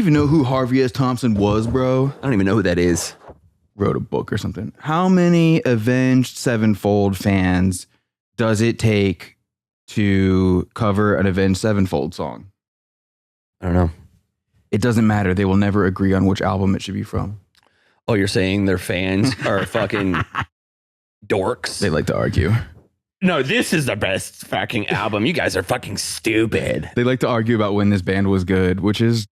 even know who Harvey S. Thompson was, bro? I don't even know who that is. Wrote a book or something. How many Avenged Sevenfold fans does it take to cover an Avenged Sevenfold song? I don't know. It doesn't matter. They will never agree on which album it should be from. Oh, you're saying their fans are fucking dorks? They like to argue. No, this is the best fucking album. You guys are fucking stupid. They like to argue about when this band was good, which is,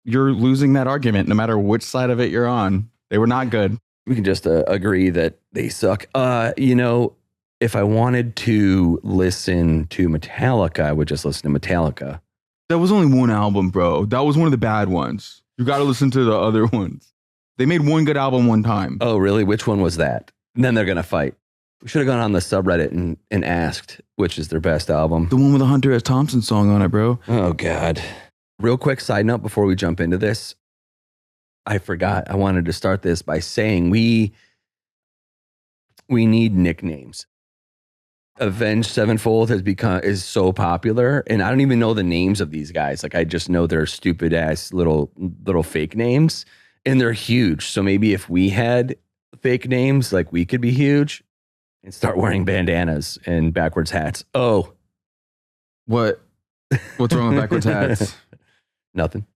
you're losing that argument no matter which side of it you're on. They were not good. We can just agree that they suck. You know, if I wanted to listen to Metallica, I would just listen to Metallica. That was only one album, bro. That was one of the bad ones. You got to listen to the other ones. They made one good album one time. Oh, really? Which one was that? And then they're going to fight. We should have gone on the subreddit and asked which is their best album. The one with the Hunter S. Thompson song on it, bro. Oh, God. Real quick side note before we jump into this. I forgot. I wanted to start this by saying we need nicknames. Avenged Sevenfold is so popular, and I don't even know the names of these guys. Like, I just know their stupid ass little fake names, and they're huge. So maybe if we had fake names, like, we could be huge and start wearing bandanas and backwards hats. Oh, what's wrong with backwards hats? Nothing.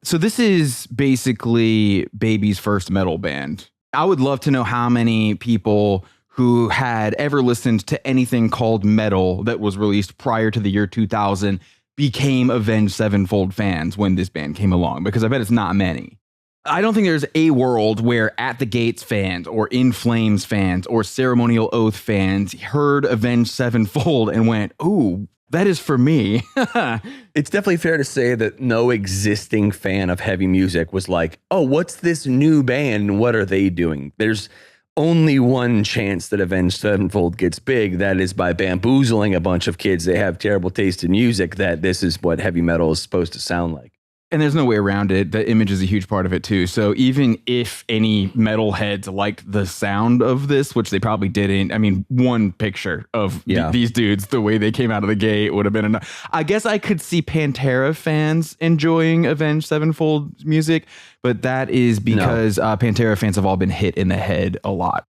So this is basically Baby's first metal band. I would love to know how many people who had ever listened to anything called metal that was released prior to the year 2000 became Avenged Sevenfold fans when this band came along, because I bet it's not many. I don't think there's a world where At the Gates fans or In Flames fans or Ceremonial Oath fans heard Avenged Sevenfold and went, ooh, that is for me. It's definitely fair to say that no existing fan of heavy music was like, oh, what's this new band? What are they doing? There's only one chance that Avenged Sevenfold gets big. That is by bamboozling a bunch of kids that have terrible taste in music, that this is what heavy metal is supposed to sound like. And there's no way around it. The image is a huge part of it too. So even if any metalheads liked the sound of this, which they probably didn't, I mean, one picture of these dudes, the way they came out of the gate would have been enough. I guess I could see Pantera fans enjoying Avenged Sevenfold music, but that is because Pantera fans have all been hit in the head a lot.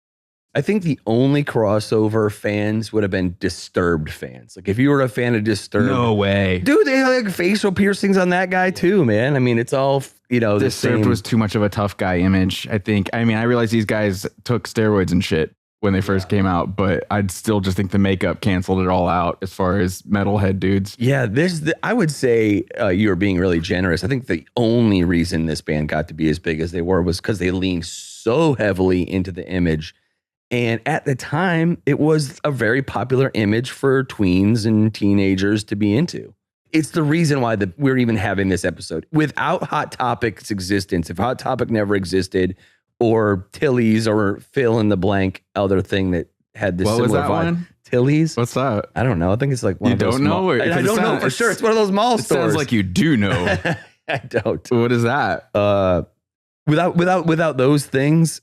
I think the only crossover fans would have been Disturbed fans. Like, if you were a fan of Disturbed. No way. Dude, they have like facial piercings on that guy too, man. I mean, it's all, you know, Disturbed was too much of a tough guy image, I think. I mean, I realize these guys took steroids and shit when they first came out, but I'd still just think the makeup canceled it all out as far as metalhead dudes. Yeah, I would say you were being really generous. I think the only reason this band got to be as big as they were was because they leaned so heavily into the image. And at the time, it was a very popular image for tweens and teenagers to be into. It's the reason why we're even having this episode. Without Hot Topic's existence, if Hot Topic never existed, or Tilly's, or fill in the blank other thing that had this similar vibe. One? Tilly's? What's that? I don't know. I think it's like one of those. You don't know? I don't know for sure. It's one of those mall stores. Sounds like you do know. I don't. What is that? Without those things.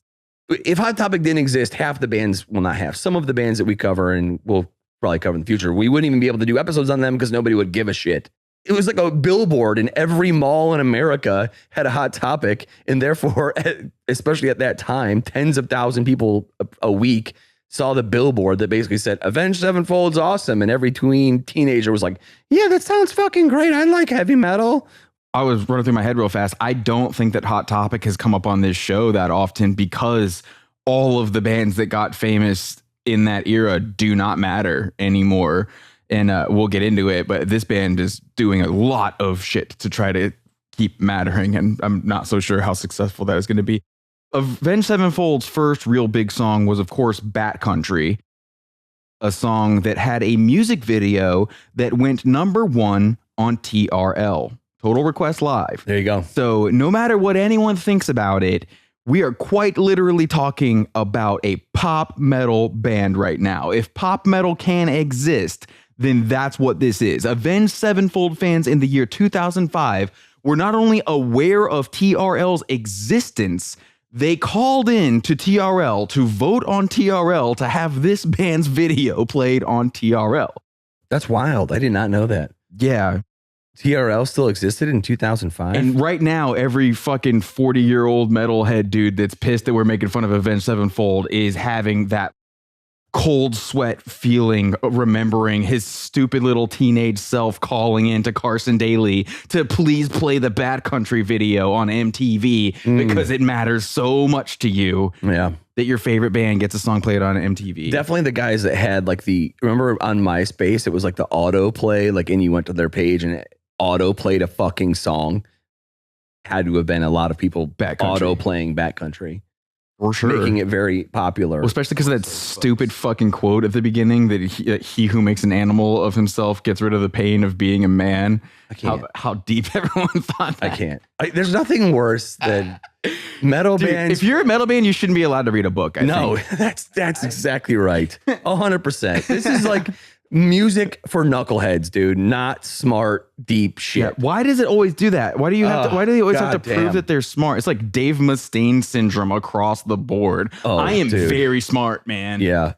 If Hot Topic didn't exist, half the bands, well, not half, some of the bands that we cover and we'll probably cover in the future, we wouldn't even be able to do episodes on them because nobody would give a shit. It was like a billboard, and every mall in America had a Hot Topic, and therefore, especially at that time, tens of thousands of people a week saw the billboard that basically said, Avenged Sevenfold's awesome, and every teenager was like, yeah, that sounds fucking great. I like heavy metal. I was running through my head real fast. I don't think that Hot Topic has come up on this show that often because all of the bands that got famous in that era do not matter anymore. And we'll get into it, but this band is doing a lot of shit to try to keep mattering. And I'm not so sure how successful that is going to be. Avenged Sevenfold's first real big song was, of course, Bat Country, a song that had a music video that went #1 on TRL. Total Request Live. There you go. So no matter what anyone thinks about it, we are quite literally talking about a pop metal band right now. If pop metal can exist, then that's what this is. Avenged Sevenfold fans in the year 2005 were not only aware of TRL's existence, they called in to TRL to vote on TRL to have this band's video played on TRL. That's wild. I did not know that. Yeah. TRL still existed in 2005. And right now, every fucking 40-year-old metalhead dude that's pissed that we're making fun of Avenged Sevenfold is having that cold sweat feeling, remembering his stupid little teenage self calling into Carson Daly to please play the Bad Country video on MTV because it matters so much to you that your favorite band gets a song played on MTV. Definitely the guys that had like remember on MySpace, it was like the autoplay, like, and you went to their page and it auto played a fucking song. Had to have been a lot of people auto playing Bad Country. For sure. Making it very popular. Well, especially because of that stupid fucking quote at the beginning that he who makes an animal of himself gets rid of the pain of being a man. I can't. How deep everyone thought that. I can't. There's nothing worse than metal bands. If you're a metal band, you shouldn't be allowed to read a book. I think. That's exactly right. 100%. This is like music for knuckleheads, dude. Not smart, deep shit. Yeah. Why does it always do that? Why do you have to? Why do they always have to prove that they're smart? It's like Dave Mustaine syndrome across the board. I am very smart, man. Yeah.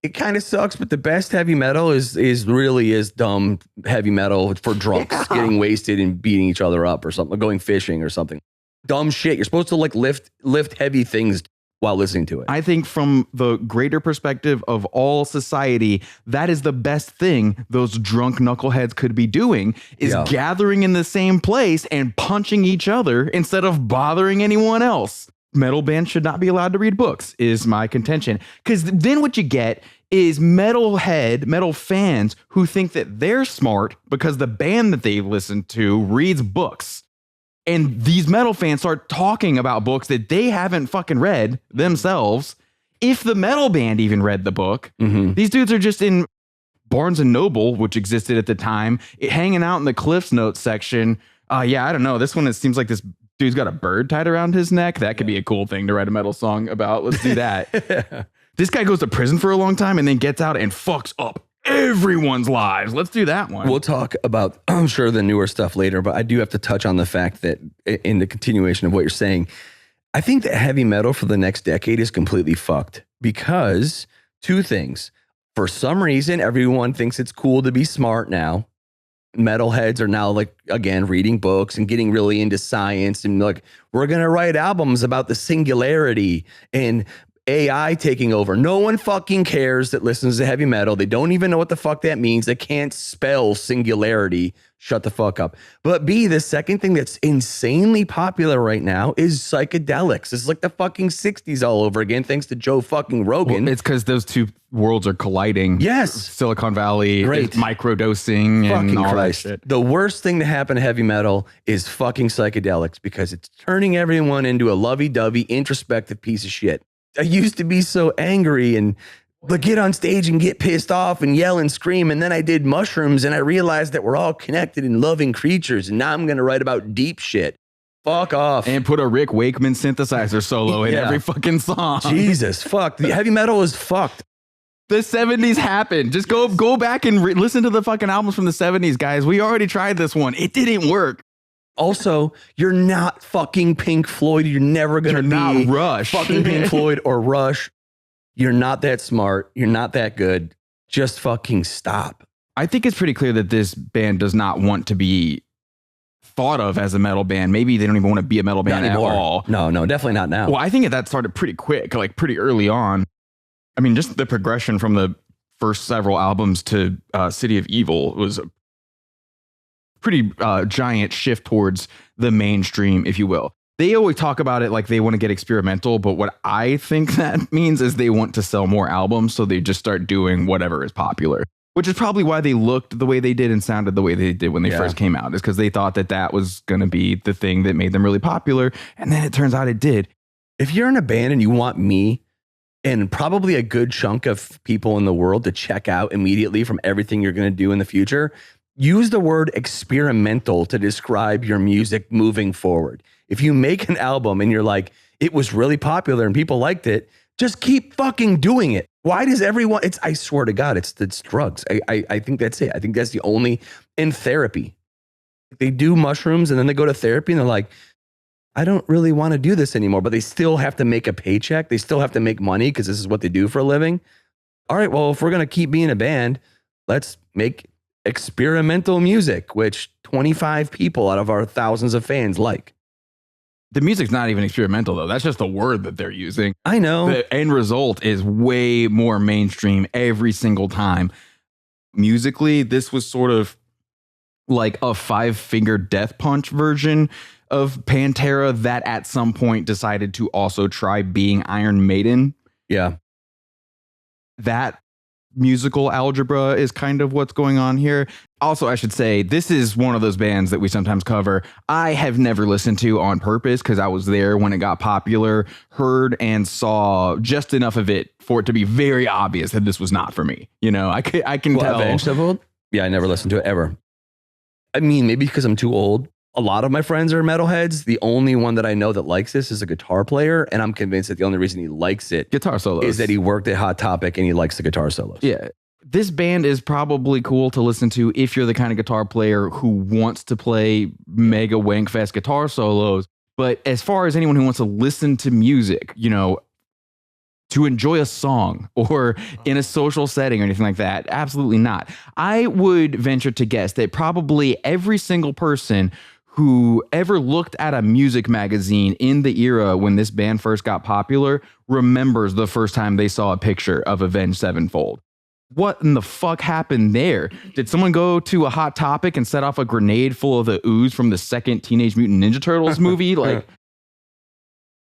It kind of sucks, but the best heavy metal is really dumb heavy metal for drunks getting wasted and beating each other up or something, going fishing or something. Dumb shit. You're supposed to like lift heavy things while listening to it. I think from the greater perspective of all society, that is the best thing those drunk knuckleheads could be doing is gathering in the same place and punching each other instead of bothering anyone else. Metal bands should not be allowed to read books is my contention. Because then what you get is metal fans who think that they're smart because the band that they listen to reads books. And these metal fans start talking about books that they haven't fucking read themselves. If the metal band even read the book, these dudes are just in Barnes and Noble, which existed at the time, hanging out in the Cliffs Notes section. I don't know. This one, it seems like this dude's got a bird tied around his neck. That could be a cool thing to write a metal song about. Let's do that. This guy goes to prison for a long time and then gets out and fucks up everyone's lives. Let's do that one. We'll talk about, I'm sure, the newer stuff later, but I do have to touch on the fact that in the continuation of what you're saying, I think that heavy metal for the next decade is completely fucked because two things. For some reason, everyone thinks it's cool to be smart now. Metalheads are now like, again, reading books and getting really into science and like, we're going to write albums about the singularity and AI taking over. No one fucking cares that listens to heavy metal. They don't even know what the fuck that means. They can't spell singularity. Shut the fuck up. But B, the second thing that's insanely popular right now is psychedelics. It's like the fucking 60s all over again, thanks to Joe fucking Rogan. Well, it's because those two worlds are colliding. Yes. Silicon Valley, microdosing and all that shit. The worst thing to happen to heavy metal is fucking psychedelics because it's turning everyone into a lovey-dovey, introspective piece of shit. I used to be so angry and get on stage and get pissed off and yell and scream. And then I did mushrooms and I realized that we're all connected and loving creatures. And now I'm going to write about deep shit. Fuck off. And put a Rick Wakeman synthesizer solo in every fucking song. Jesus, fuck. The heavy metal is fucked. The 70s happened. Just go back and listen to the fucking albums from the 70s, guys. We already tried this one. It didn't work. Also, you're not fucking Pink Floyd. You're never going to be not Rush. Fucking Pink Floyd or Rush. You're not that smart. You're not that good. Just fucking stop. I think it's pretty clear that this band does not want to be thought of as a metal band. Maybe they don't even want to be a metal band at all. No, definitely not now. Well, I think that started pretty quick, like pretty early on. I mean, just the progression from the first several albums to City of Evil was a pretty giant shift towards the mainstream, if you will. They always talk about it like they want to get experimental, but what I think that means is they want to sell more albums, so they just start doing whatever is popular, which is probably why they looked the way they did and sounded the way they did when they first came out, is because they thought that that was going to be the thing that made them really popular, and then it turns out it did. If you're in a band and you want me and probably a good chunk of people in the world to check out immediately from everything you're going to do in the future, use the word experimental to describe your music moving forward. If you make an album and you're like, it was really popular and people liked it, just keep fucking doing it. Why does everyone, I swear to God, it's drugs. I think that's it. I think that's the only, in therapy. They do mushrooms and then they go to therapy and they're like, I don't really want to do this anymore, but they still have to make a paycheck. They still have to make money because this is what they do for a living. All right, well, if we're going to keep being a band, let's make experimental music, which 25 people out of our thousands of fans like. The music's not even experimental, though. That's just the word that they're using. I know. The end result is way more mainstream every single time. Musically, this was sort of like a five-finger death punch version of Pantera that at some point decided to also try being Iron Maiden. Yeah. That musical algebra is kind of what's going on here. Also, I should say, this is one of those bands that we sometimes cover. I have never listened to on purpose because I was there when it got popular, heard and saw just enough of it for it to be very obvious that this was not for me. You know, I can tell. Avenged Sevenfold? Yeah, I never listened to it ever. I mean, maybe because I'm too old. A lot of my friends are metalheads. The only one that I know that likes this is a guitar player, and I'm convinced that the only reason he likes it Guitar solos. is that he worked at Hot Topic and he likes the guitar solos. Yeah. This band is probably cool to listen to if you're the kind of guitar player who wants to play mega wankfest guitar solos. But as far as anyone who wants to listen to music, you know, to enjoy a song or in a social setting or anything like that, absolutely not. I would venture to guess that probably every single person who ever looked at a music magazine in the era when this band first got popular remembers the first time they saw a picture of Avenged Sevenfold. What in the fuck happened there? Did someone go to a Hot Topic and set off a grenade full of the ooze from the second Teenage Mutant Ninja Turtles movie? Like,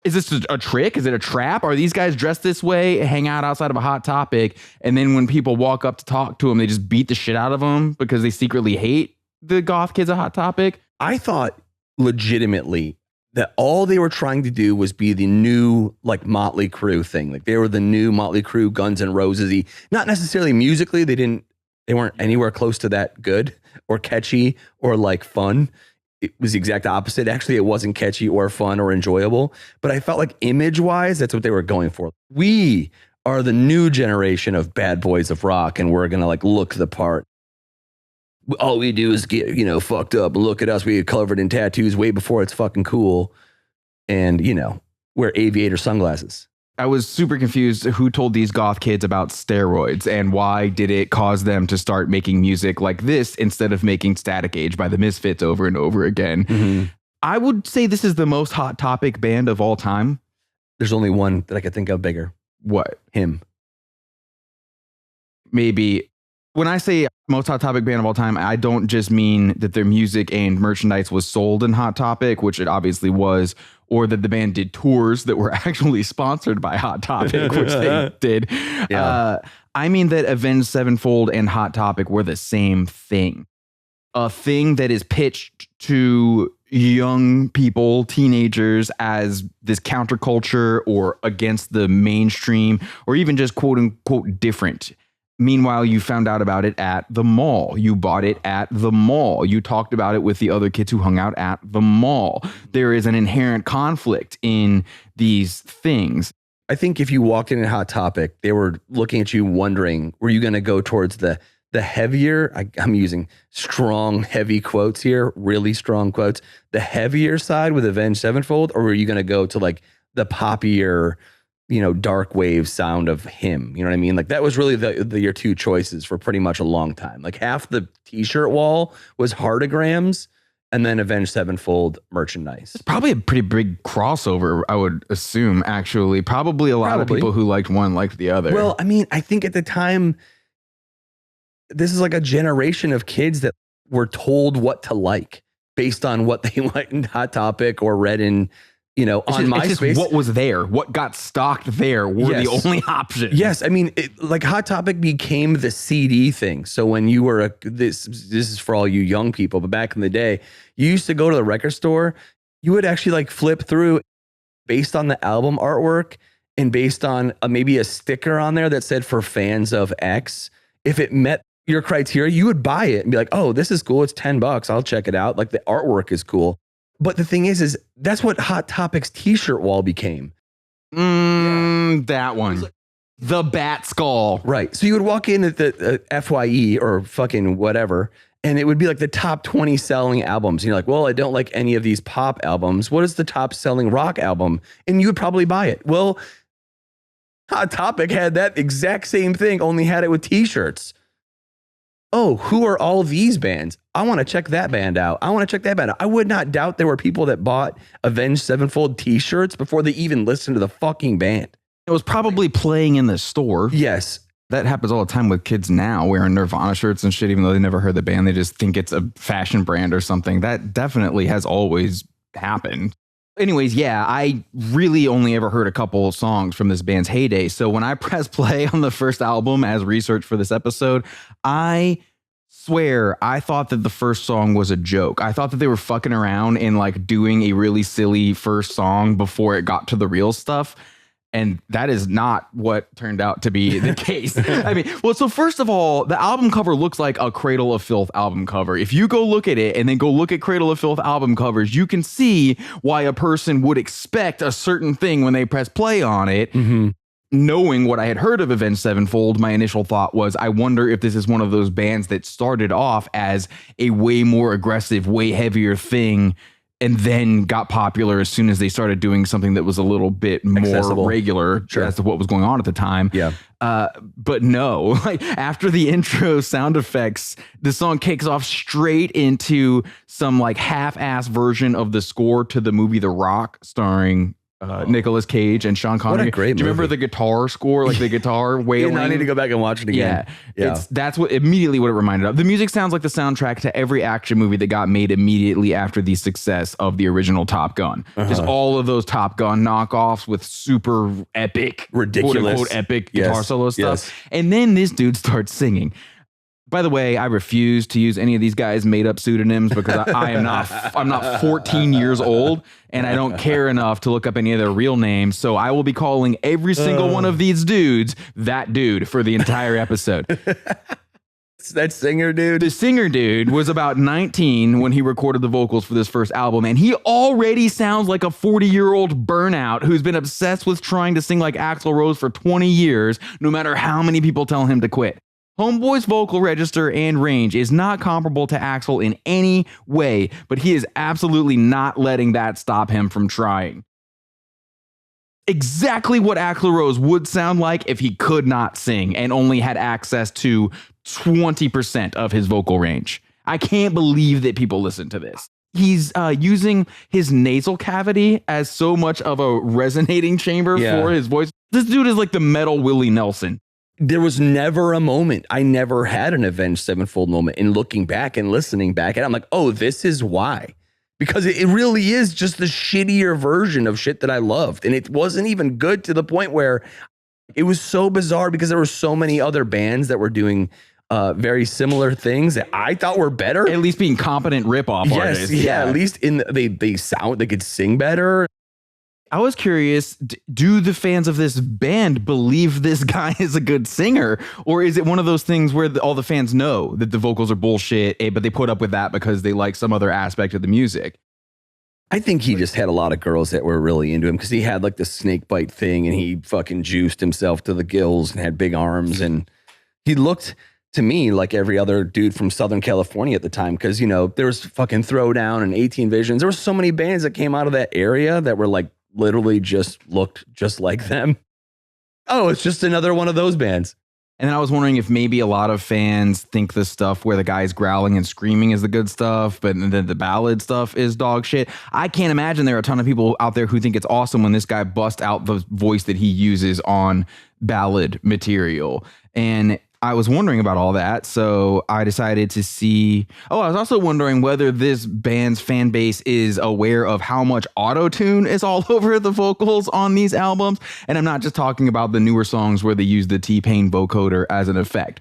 is this a trick? Is it a trap? Are these guys dressed this way, hang out outside of a Hot Topic, and then when people walk up to talk to them, they just beat the shit out of them because they secretly hate the goth kids at Hot Topic? I thought legitimately that all they were trying to do was be the new like Motley Crue thing. Like they were the new Motley Crue, Guns N' Roses-y. Not necessarily musically. They weren't anywhere close to that good or catchy or like fun. It was the exact opposite. Actually, it wasn't catchy or fun or enjoyable, but I felt like image-wise, that's what they were going for. We are the new generation of bad boys of rock, and we're going to like look the part. All we do is get, you know, fucked up and look at us. We get covered in tattoos way before it's fucking cool. And, you know, wear aviator sunglasses. I was super confused who told these goth kids about steroids and why did it cause them to start making music like this instead of making Static Age by the Misfits over and over again. Mm-hmm. I would say this is the most Hot Topic band of all time. There's only one that I could think of bigger. What? Him. Maybe. When I say most Hot Topic band of all time, I don't just mean that their music and merchandise was sold in Hot Topic, which it obviously was, or that the band did tours that were actually sponsored by Hot Topic, which they did. Yeah. I mean that Avenged Sevenfold and Hot Topic were the same thing. A thing that is pitched to young people, teenagers, as this counterculture or against the mainstream, or even just quote unquote different. Meanwhile, you found out about it at the mall. You bought it at the mall. You talked about it with the other kids who hung out at the mall. There is an inherent conflict in these things. I think if you walked in at Hot Topic, they were looking at you wondering, were you going to go towards the heavier, I'm using strong, heavy quotes here, really strong quotes, the heavier side with Avenged Sevenfold, or were you going to go to like the poppier, you know, dark wave sound of him? You know what I mean? Like that was really your two choices for pretty much a long time. Like half the t-shirt wall was Heartograms and then Avenged Sevenfold merchandise. It's probably a pretty big crossover, I would assume, actually. Probably a lot of people who liked one liked the other. Well, I mean, I think at the time, this is like a generation of kids that were told what to like based on what they liked in Hot Topic or read in, you know, on MySpace. What was there, what got stocked there were the only options. Yes, I mean, like Hot Topic became the CD thing. So when you were this is for all you young people, but back in the day, you used to go to the record store. You would actually like flip through based on the album artwork and based on maybe a sticker on there that said for fans of X. If it met your criteria, you would buy it and be like, oh, this is cool. It's $10. I'll check it out. Like the artwork is cool. But the thing is that's what Hot Topic's t-shirt wall became. That one. The bat skull. Right. So you would walk in at the FYE or fucking whatever, and it would be like the top 20 selling albums. And you're like, well, I don't like any of these pop albums. What is the top selling rock album? And you would probably buy it. Well, Hot Topic had that exact same thing, only had it with t-shirts. oh, who are all these bands? I want to check that band out. I want to check that band out. I would not doubt there were people that bought Avenged Sevenfold t-shirts before they even listened to the fucking band. It was probably playing in the store. Yes. That happens all the time with kids now wearing Nirvana shirts and shit, even though they never heard the band. They just think it's a fashion brand or something. That definitely has always happened. Anyways, yeah, I really only ever heard a couple songs from this band's heyday. So when I pressed play on the first album as research for this episode, I swear I thought that the first song was a joke. I thought that they were fucking around and like doing a really silly first song before it got to the real stuff. And that is not what turned out to be the case. I mean, well, so first of all, the album cover looks like a Cradle of Filth album cover. If you go look at it and then go look at Cradle of Filth album covers, you can see why a person would expect a certain thing when they press play on it. Mm-hmm. Knowing what I had heard of Avenged Sevenfold, my initial thought was, I wonder if this is one of those bands that started off as a way more aggressive, way heavier thing, and then got popular as soon as they started doing something that was a little bit more regular as to what was going on at the time. Yeah. But no, like after the intro sound effects, the song kicks off straight into some like half-ass version of the score to the movie The Rock, starring Nicolas Cage and Sean Connery. What a great Do you remember the guitar score, like the guitar wailing? I need to go back and watch it again. Yeah. That's what immediately what it reminded of. The music sounds like the soundtrack to every action movie that got made immediately after the success of the original Top Gun. Just all of those Top Gun knockoffs with super epic, ridiculous, quote unquote, epic guitar solo stuff. And then this dude starts singing. By the way, I refuse to use any of these guys' made up pseudonyms because I'm not 14 years old and I don't care enough to look up any of their real names. So I will be calling every single one of these dudes that dude for the entire episode. That singer dude? The singer dude was about 19 when he recorded the vocals for this first album, and he already sounds like a 40-year-old burnout who's been obsessed with trying to sing like Axl Rose for 20 years, no matter how many people tell him to quit. Homeboy's vocal register and range is not comparable to Axl in any way, but he is absolutely not letting that stop him from trying. Exactly what Axl Rose would sound like if he could not sing and only had access to 20% of his vocal range. I can't believe that people listen to this. He's using his nasal cavity as so much of a resonating chamber for his voice. This dude is like the metal Willie Nelson. There was never a moment. I never had an Avenged Sevenfold moment in looking back and listening back. And I'm like, oh, this is why. Because it really is just the shittier version of shit that I loved. And it wasn't even good to the point where it was so bizarre because there were so many other bands that were doing very similar things that I thought were better. At least being competent ripoff artists. Yeah, at least they could sing better. I was curious, do the fans of this band believe this guy is a good singer? Or is it one of those things where all the fans know that the vocals are bullshit, but they put up with that because they like some other aspect of the music? I think he just had a lot of girls that were really into him because he had like the snake bite thing and he fucking juiced himself to the gills and had big arms. And he looked to me like every other dude from Southern California at the time because, you know, there was fucking Throwdown and 18 Visions. There were so many bands that came out of that area that were like, literally just looked just like them. Oh, it's just another one of those bands. And then I was wondering if maybe a lot of fans think the stuff where the guy's growling and screaming is the good stuff, but then the ballad stuff is dog shit. I can't imagine there are a ton of people out there who think it's awesome when this guy busts out the voice that he uses on ballad material. And I was wondering about all that, so I decided to see... Oh, I was also wondering whether this band's fan base is aware of how much auto-tune is all over the vocals on these albums. And I'm not just talking about the newer songs where they use the T-Pain vocoder as an effect.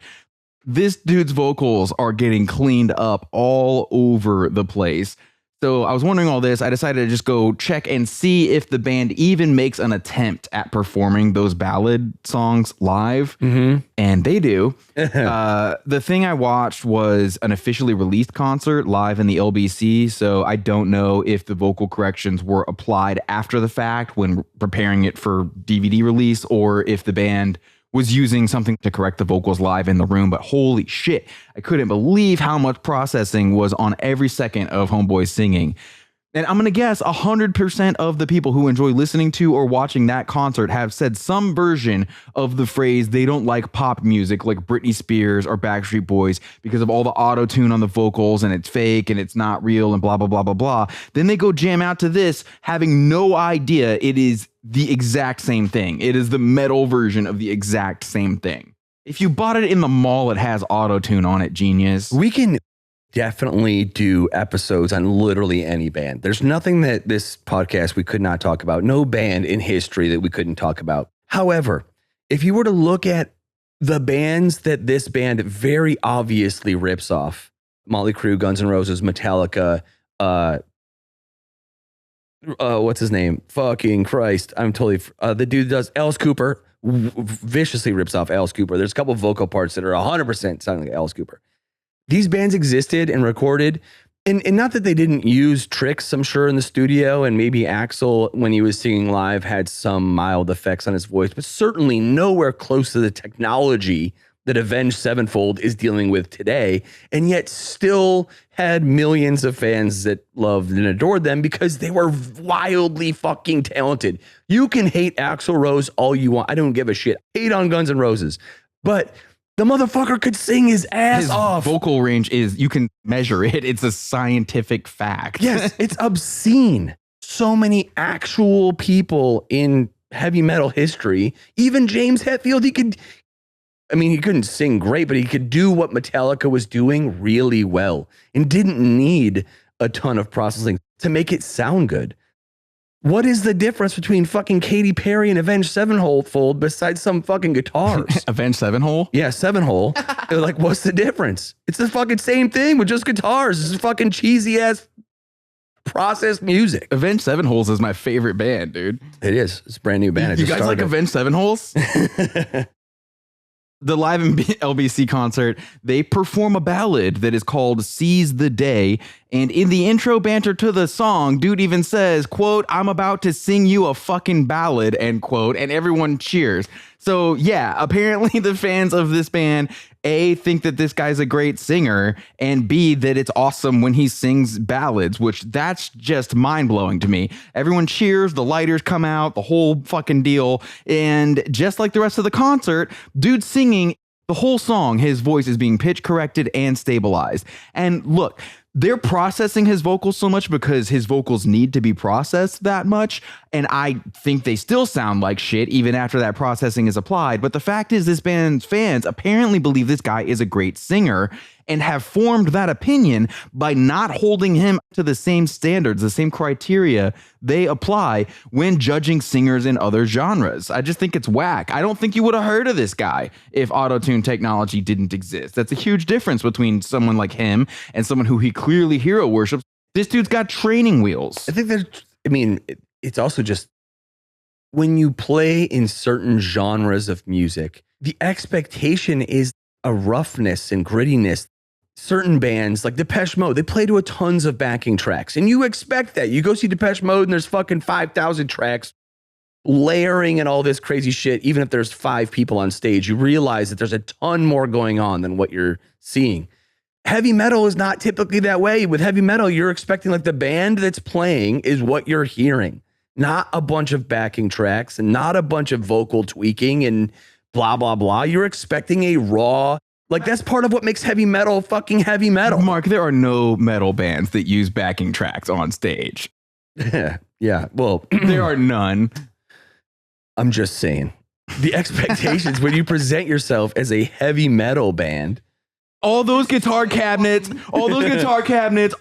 This dude's vocals are getting cleaned up all over the place. So I was wondering all this. I decided to just go check and see if the band even makes an attempt at performing those ballad songs live. Mm-hmm. And they do. The thing I watched was an officially released concert live in the LBC. So I don't know if the vocal corrections were applied after the fact when preparing it for DVD release or if the band was using something to correct the vocals live in the room, but holy shit, I couldn't believe how much processing was on every second of Homeboy singing. And I'm going to guess 100% of the people who enjoy listening to or watching that concert have said some version of the phrase they don't like pop music like Britney Spears or Backstreet Boys because of all the auto-tune on the vocals and it's fake and it's not real and blah, blah, blah, blah, blah. Then they go jam out to this having no idea it is the exact same thing. It is the metal version of the exact same thing. If you bought it in the mall, it has auto-tune on it, genius. We can definitely do episodes on literally any band. There's nothing that this podcast we could not talk about. No band in history that we couldn't talk about. However, if you were to look at the bands that this band very obviously rips off, Motley Crue, Guns N' Roses, Metallica, what's his name? Fucking Christ. I'm totally, the dude that does Alice Cooper, viciously rips off Alice Cooper. There's a couple vocal parts that are 100% sounding like Alice Cooper. These bands existed and recorded, and not that they didn't use tricks, I'm sure, in the studio, and maybe Axl, when he was singing live, had some mild effects on his voice, but certainly nowhere close to the technology that Avenged Sevenfold is dealing with today, and yet still had millions of fans that loved and adored them because they were wildly fucking talented. You can hate Axl Rose all you want. I don't give a shit. Hate on Guns N' Roses, but the motherfucker could sing his ass off. His vocal range is, you can measure it. It's a scientific fact. Yes, it's obscene. So many actual people in heavy metal history, even James Hetfield, he couldn't sing great, but he could do what Metallica was doing really well and didn't need a ton of processing to make it sound good. What is the difference between fucking Katy Perry and Avenged Sevenfold besides some fucking guitars? Avenged Sevenfold? Yeah, Sevenfold. They're like, what's the difference? It's the fucking same thing with just guitars. This is fucking cheesy ass processed music. Avenged Sevenfold is my favorite band, dude. It is. It's a brand new band. You guys like Avenged Sevenfold? The live LBC concert, they perform a ballad that is called Seize the Day. And in the intro banter to the song, dude even says, quote, I'm about to sing you a fucking ballad, end quote. And everyone cheers. So yeah, apparently the fans of this band, A, think that this guy's a great singer, and B, that it's awesome when he sings ballads, which that's just mind blowing to me. Everyone cheers, the lighters come out, the whole fucking deal. And just like the rest of the concert, dude's singing the whole song. His voice is being pitch corrected and stabilized. And look, they're processing his vocals so much because his vocals need to be processed that much. And I think they still sound like shit even after that processing is applied. But the fact is, this band's fans apparently believe this guy is a great singer and have formed that opinion by not holding him to the same standards, the same criteria they apply when judging singers in other genres. I just think it's whack. I don't think you would have heard of this guy if auto-tune technology didn't exist. That's a huge difference between someone like him and someone who he clearly hero worships. This dude's got training wheels. I think that, it's also just when you play in certain genres of music, the expectation is a roughness and grittiness. Certain bands like Depeche Mode, they play to a tons of backing tracks, and you expect that. You go see Depeche Mode and there's fucking 5,000 tracks layering and all this crazy shit. Even if there's 5 people on stage, you realize that there's a ton more going on than what you're seeing. Heavy metal is not typically that way. With heavy metal, you're expecting like the band that's playing is what you're hearing, not a bunch of backing tracks and not a bunch of vocal tweaking and blah, blah, blah. You're expecting a raw, like that's part of what makes heavy metal fucking heavy metal. Mark, there are no metal bands that use backing tracks on stage. Yeah, well, there are none. I'm just saying. The expectations when you present yourself as a heavy metal band. All those guitar cabinets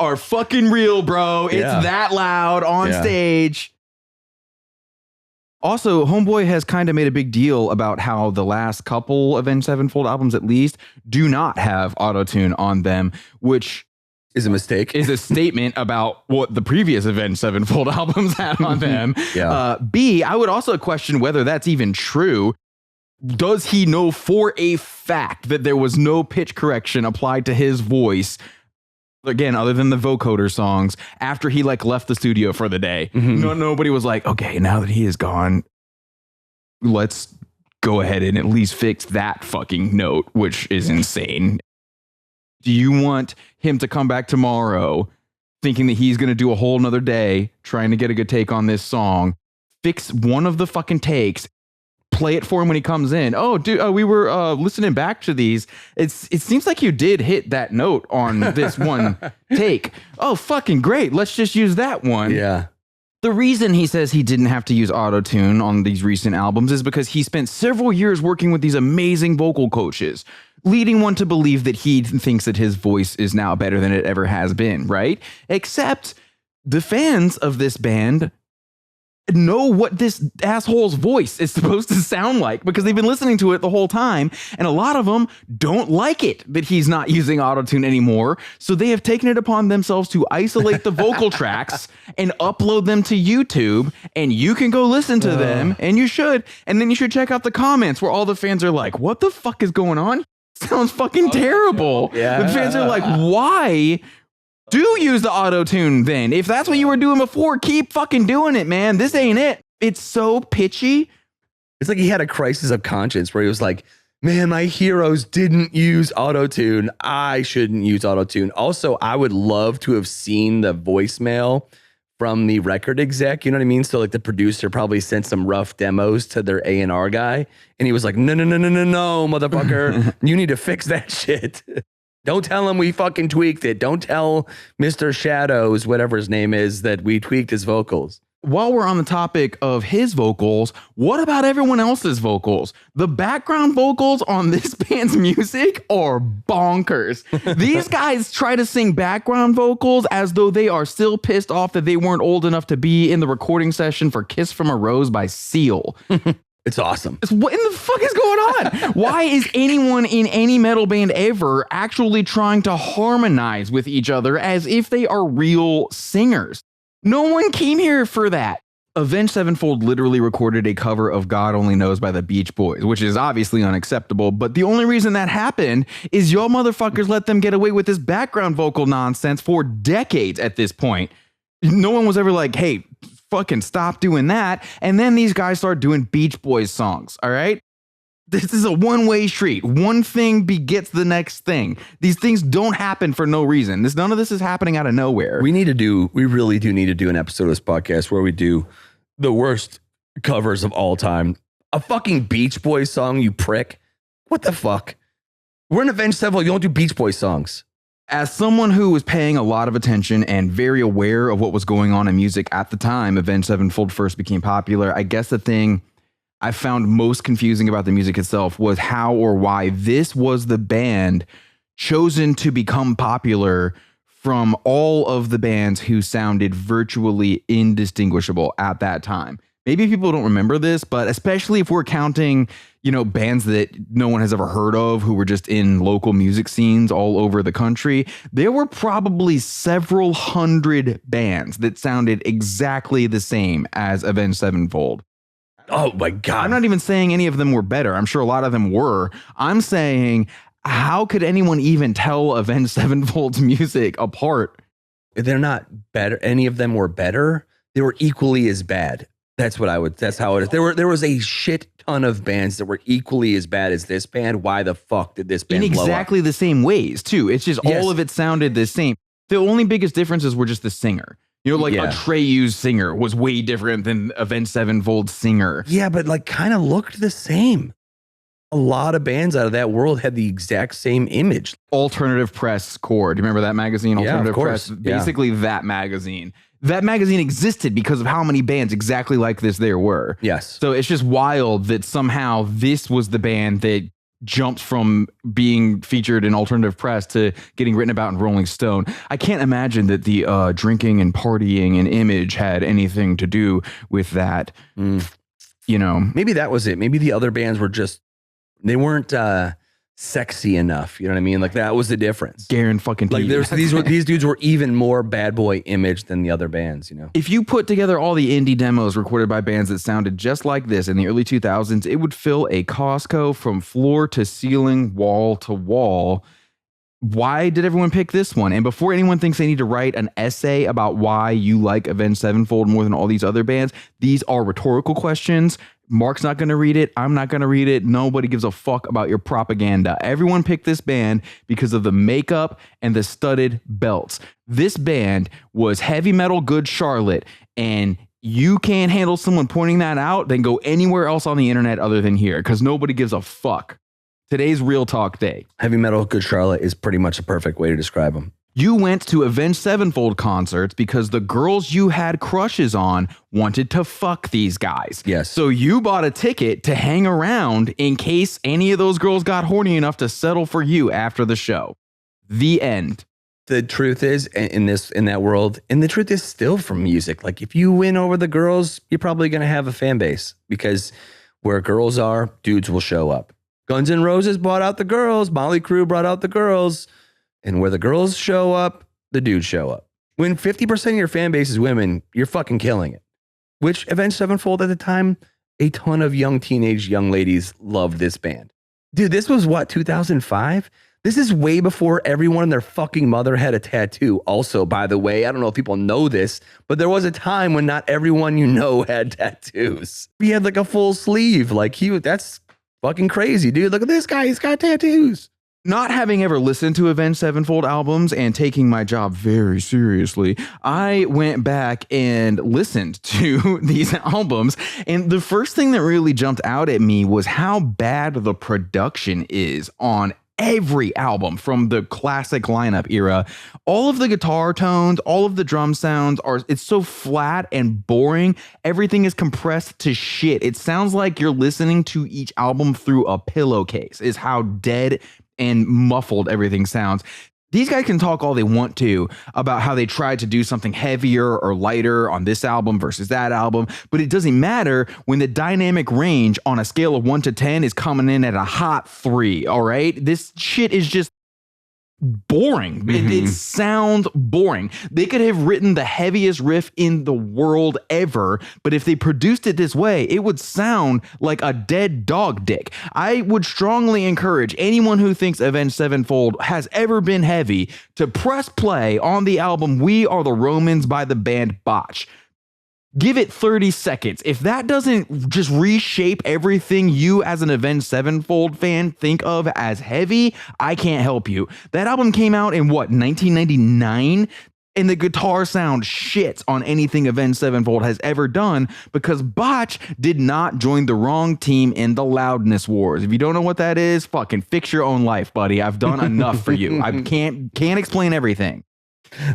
are fucking real, bro. It's that loud on stage. Also, Homeboy has kind of made a big deal about how the last couple Avenged Sevenfold albums, at least, do not have autotune on them, which is a mistake. Is a statement about what the previous Avenged Sevenfold albums had on them. B, I would also question whether that's even true. Does he know for a fact that there was no pitch correction applied to his voice, again, other than the vocoder songs, after he left the studio for the day? Nobody was like, okay, now that he is gone, let's go ahead and at least fix that fucking note, which is insane. Do you want him to come back tomorrow thinking that he's going to do a whole nother day trying to get a good take on this song, fix one of the fucking takes, play it for him when he comes in. Oh, dude, we were listening back to these. It seems like you did hit that note on this one take. Oh, fucking great. Let's just use that one. Yeah. The reason he says he didn't have to use auto-tune on these recent albums is because he spent several years working with these amazing vocal coaches, leading one to believe that he thinks that his voice is now better than it ever has been, right? Except the fans of this band know what this asshole's voice is supposed to sound like because they've been listening to it the whole time, and a lot of them don't like it that he's not using autotune anymore, so they have taken it upon themselves to isolate the vocal tracks and upload them to YouTube, and you can go listen to them, and you should, and then you should check out the comments where all the fans are like, what the fuck is going on? Sounds fucking terrible. Yeah. The fans are like, why do use the auto-tune then? If that's what you were doing before, keep fucking doing it, man. This ain't it. It's so pitchy. It's like he had a crisis of conscience where he was like, man, my heroes didn't use auto-tune. I shouldn't use auto-tune. Also, I would love to have seen the voicemail from the record exec. You know what I mean? So like the producer probably sent some rough demos to their A&R guy. And he was like, no, motherfucker. You need to fix that shit. Don't tell him we fucking tweaked it. Don't tell Mr. Shadows, whatever his name is, that we tweaked his vocals. While we're on the topic of his vocals, what about everyone else's vocals? The background vocals on this band's music are bonkers. These guys try to sing background vocals as though they are still pissed off that they weren't old enough to be in the recording session for Kiss from a Rose by Seal. It's awesome. What in the fuck is going on? Why is anyone in any metal band ever actually trying to harmonize with each other as if they are real singers? No one came here for that. Avenged Sevenfold literally recorded a cover of God Only Knows by the Beach Boys, which is obviously unacceptable, but the only reason that happened is y'all motherfuckers let them get away with this background vocal nonsense for decades at this point. No one was ever like, hey, fucking stop doing that. And then these guys start doing Beach Boys songs, all right? This is a one-way street. One thing begets the next thing. These things don't happen for no reason. None of this is happening out of nowhere. We really do need to do an episode of this podcast where we do the worst covers of all time. A fucking Beach Boys song, you prick. What the fuck? We're in Avenged Sevenfold. You don't do Beach Boys songs. As someone who was paying a lot of attention and very aware of what was going on in music at the time Avenged Sevenfold first became popular, I guess the thing I found most confusing about the music itself was how or why this was the band chosen to become popular from all of the bands who sounded virtually indistinguishable at that time. Maybe people don't remember this, but especially if we're counting, bands that no one has ever heard of who were just in local music scenes all over the country, there were probably several hundred bands that sounded exactly the same as Avenged Sevenfold. Oh my God. I'm not even saying any of them were better. I'm sure a lot of them were. I'm saying, how could anyone even tell Avenged Sevenfold's music apart? They're not better. Any of them were better. They were equally as bad. That's how it is. There was a shit ton of bands that were equally as bad as this band. Why the fuck did this band in exactly the same ways too? It's just all of it sounded the same. The only biggest differences were just the singer. A Treyu's singer was way different than Avenged Sevenfold's singer. Yeah, but kind of looked the same. A lot of bands out of that world had the exact same image. Alternative Press Core. Do you remember that magazine? Alternative Press. Basically that magazine. That magazine existed because of how many bands exactly like this there were. Yes. So it's just wild that somehow this was the band that jumped from being featured in Alternative Press to getting written about in Rolling Stone. I can't imagine that the drinking and partying and image had anything to do with that. Maybe that was it. Maybe the other bands were they weren't sexy enough. You know what I mean? That was the difference. Garen fucking these dudes were even more bad boy image than the other bands, If you put together all the indie demos recorded by bands that sounded just like this in the early 2000s, it would fill a Costco from floor to ceiling, wall to wall. Why did everyone pick this one? And before anyone thinks they need to write an essay about why you like Avenged Sevenfold more than all these other bands, these are rhetorical questions. Mark's not going to read it. I'm not going to read it. Nobody gives a fuck about your propaganda. Everyone picked this band because of the makeup and the studded belts. This band was heavy metal good Charlotte, and you can't handle someone pointing that out, then go anywhere else on the internet other than here, because nobody gives a fuck. Today's Real Talk Day. Heavy metal good Charlotte is pretty much a perfect way to describe them. You went to Avenged Sevenfold concerts because the girls you had crushes on wanted to fuck these guys. Yes. So you bought a ticket to hang around in case any of those girls got horny enough to settle for you after the show. The end. The truth is, in that world, and the truth is still from music, like if you win over the girls, you're probably going to have a fan base, because where girls are, dudes will show up. Guns N' Roses brought out the girls. Motley Crue brought out the girls. And where the girls show up, the dudes show up. When 50% of your fan base is women, you're fucking killing it. Which Avenged Sevenfold at the time, a ton of young ladies loved this band. Dude, this was what, 2005? This is way before everyone and their fucking mother had a tattoo. Also, by the way, I don't know if people know this, but there was a time when not everyone you know had tattoos. He had like a full sleeve. That's fucking crazy, dude. Look at this guy. He's got tattoos. Not having ever listened to Avenged Sevenfold albums and taking my job very seriously, I went back and listened to these albums. And the first thing that really jumped out at me was how bad the production is on every album from the classic lineup era. All of the guitar tones, all of the drum sounds it's so flat and boring. Everything is compressed to shit. It sounds like you're listening to each album through a pillowcase, is how dead and muffled everything sounds. These guys can talk all they want to about how they tried to do something heavier or lighter on this album versus that album, but it doesn't matter when the dynamic range on a scale of 1 to 10 is coming in at a hot 3, all right? This shit is just boring. Mm-hmm. It sounds boring. They could have written the heaviest riff in the world ever, but if they produced it this way, it would sound like a dead dog dick. I would strongly encourage anyone who thinks Avenged Sevenfold has ever been heavy to press play on the album We Are the Romans by the band Botch. Give it 30 seconds. If that doesn't just reshape everything you as an Avenged Sevenfold fan think of as heavy, I can't help you. That album came out in 1999? And the guitar sound shits on anything Avenged Sevenfold has ever done, because Botch did not join the wrong team in the loudness wars. If you don't know what that is, fucking fix your own life, buddy. I've done enough for you. I can't explain everything.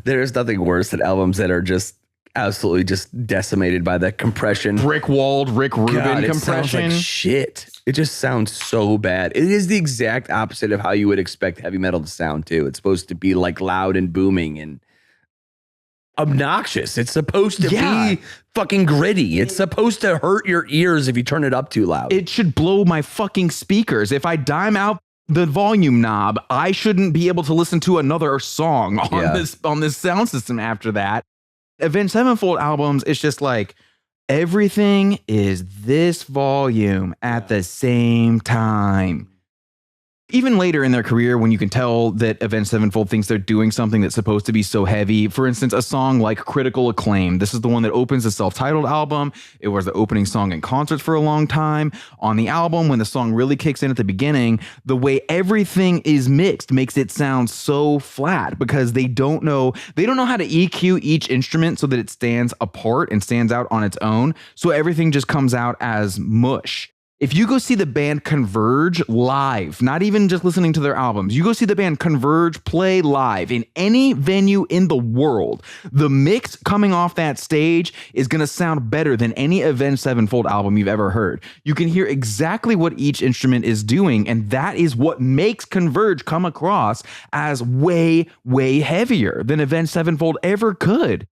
There's nothing worse than albums that are just absolutely just decimated by that compression. Brick-walled Rick Rubin compression. Sounds like shit. It just sounds so bad. It is the exact opposite of how you would expect heavy metal to sound too. It's supposed to be like loud and booming and obnoxious. It's supposed to be fucking gritty. It's supposed to hurt your ears if you turn it up too loud. It should blow my fucking speakers. If I dime out the volume knob, I shouldn't be able to listen to another song on this sound system after that. Avenged Sevenfold albums, it's just like everything is this volume at the same time. Even later in their career, when you can tell that Avenged Sevenfold thinks they're doing something that's supposed to be so heavy, for instance, a song like Critical Acclaim. This is the one that opens the self-titled album. It was the opening song in concerts for a long time. On the album, when the song really kicks in at the beginning, the way everything is mixed makes it sound so flat, because they don't know how to EQ each instrument so that it stands apart and stands out on its own. So everything just comes out as mush. If you go see the band Converge live, not even just listening to their albums, you go see the band Converge play live in any venue in the world, the mix coming off that stage is going to sound better than any Avenged Sevenfold album you've ever heard. You can hear exactly what each instrument is doing, and that is what makes Converge come across as way, way heavier than Avenged Sevenfold ever could.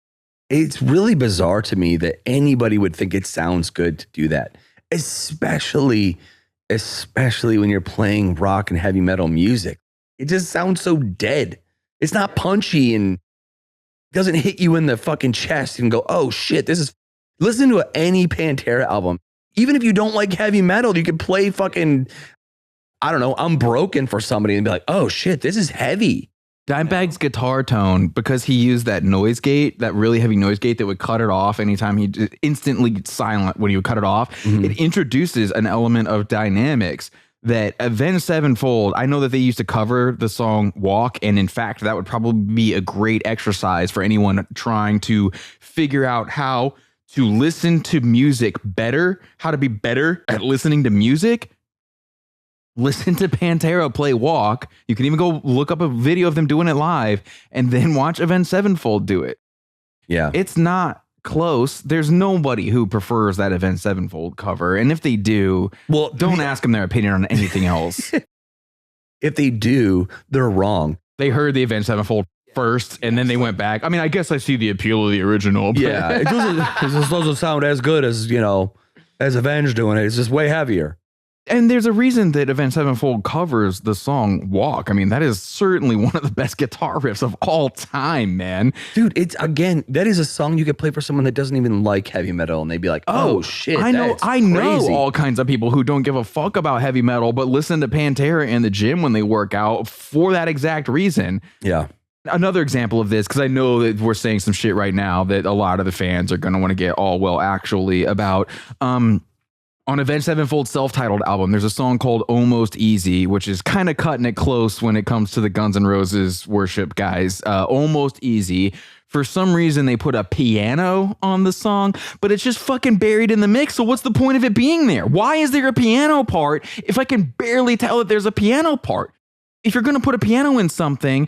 It's really bizarre to me that anybody would think it sounds good to do that. Especially when you're playing rock and heavy metal music. It just sounds so dead. It's not punchy and doesn't hit you in the fucking chest and go, oh shit, this is... Listen to any Pantera album. Even if you don't like heavy metal, you can play fucking, I don't know, Unbroken for somebody and be like, oh shit, this is heavy. Dimebag's guitar tone, because he used that noise gate, that really heavy noise gate that would cut it off anytime he just instantly silent when he would cut it off. It introduces an element of dynamics that Avenged Sevenfold, I know that they used to cover the song Walk, and in fact, that would probably be a great exercise for anyone trying to figure out how to listen to music better, how to be better at listening to music. Listen to Pantera play Walk. You can even go look up a video of them doing it live and then watch Avenged Sevenfold do it. Yeah. It's not close. There's nobody who prefers that Avenged Sevenfold cover. And if they do, Well, don't ask them their opinion on anything else. if they do, they're wrong. They heard the Avenged Sevenfold first and then they went back. I mean, I guess I see the appeal of the original. But Yeah. It just doesn't sound as good as, as Avenged doing it. It's just way heavier. And there's a reason that Avenged Sevenfold covers the song Walk. I mean, that is certainly one of the best guitar riffs of all time, man. Dude, that is a song you could play for someone that doesn't even like heavy metal, and they'd be like, oh shit, I know crazy. all kinds of people who don't give a fuck about heavy metal, but listen to Pantera in the gym when they work out for that exact reason. Yeah. Another example of this, because I know that we're saying some shit right now that a lot of the fans are going to want to get all well actually about. On Avenged Sevenfold's self-titled album, there's a song called Almost Easy, which is kind of cutting it close when it comes to the Guns N' Roses worship guys. Almost Easy. For some reason, they put a piano on the song, but it's just fucking buried in the mix. So what's the point of it being there? Why is there a piano part if I can barely tell that there's a piano part? If you're going to put a piano in something...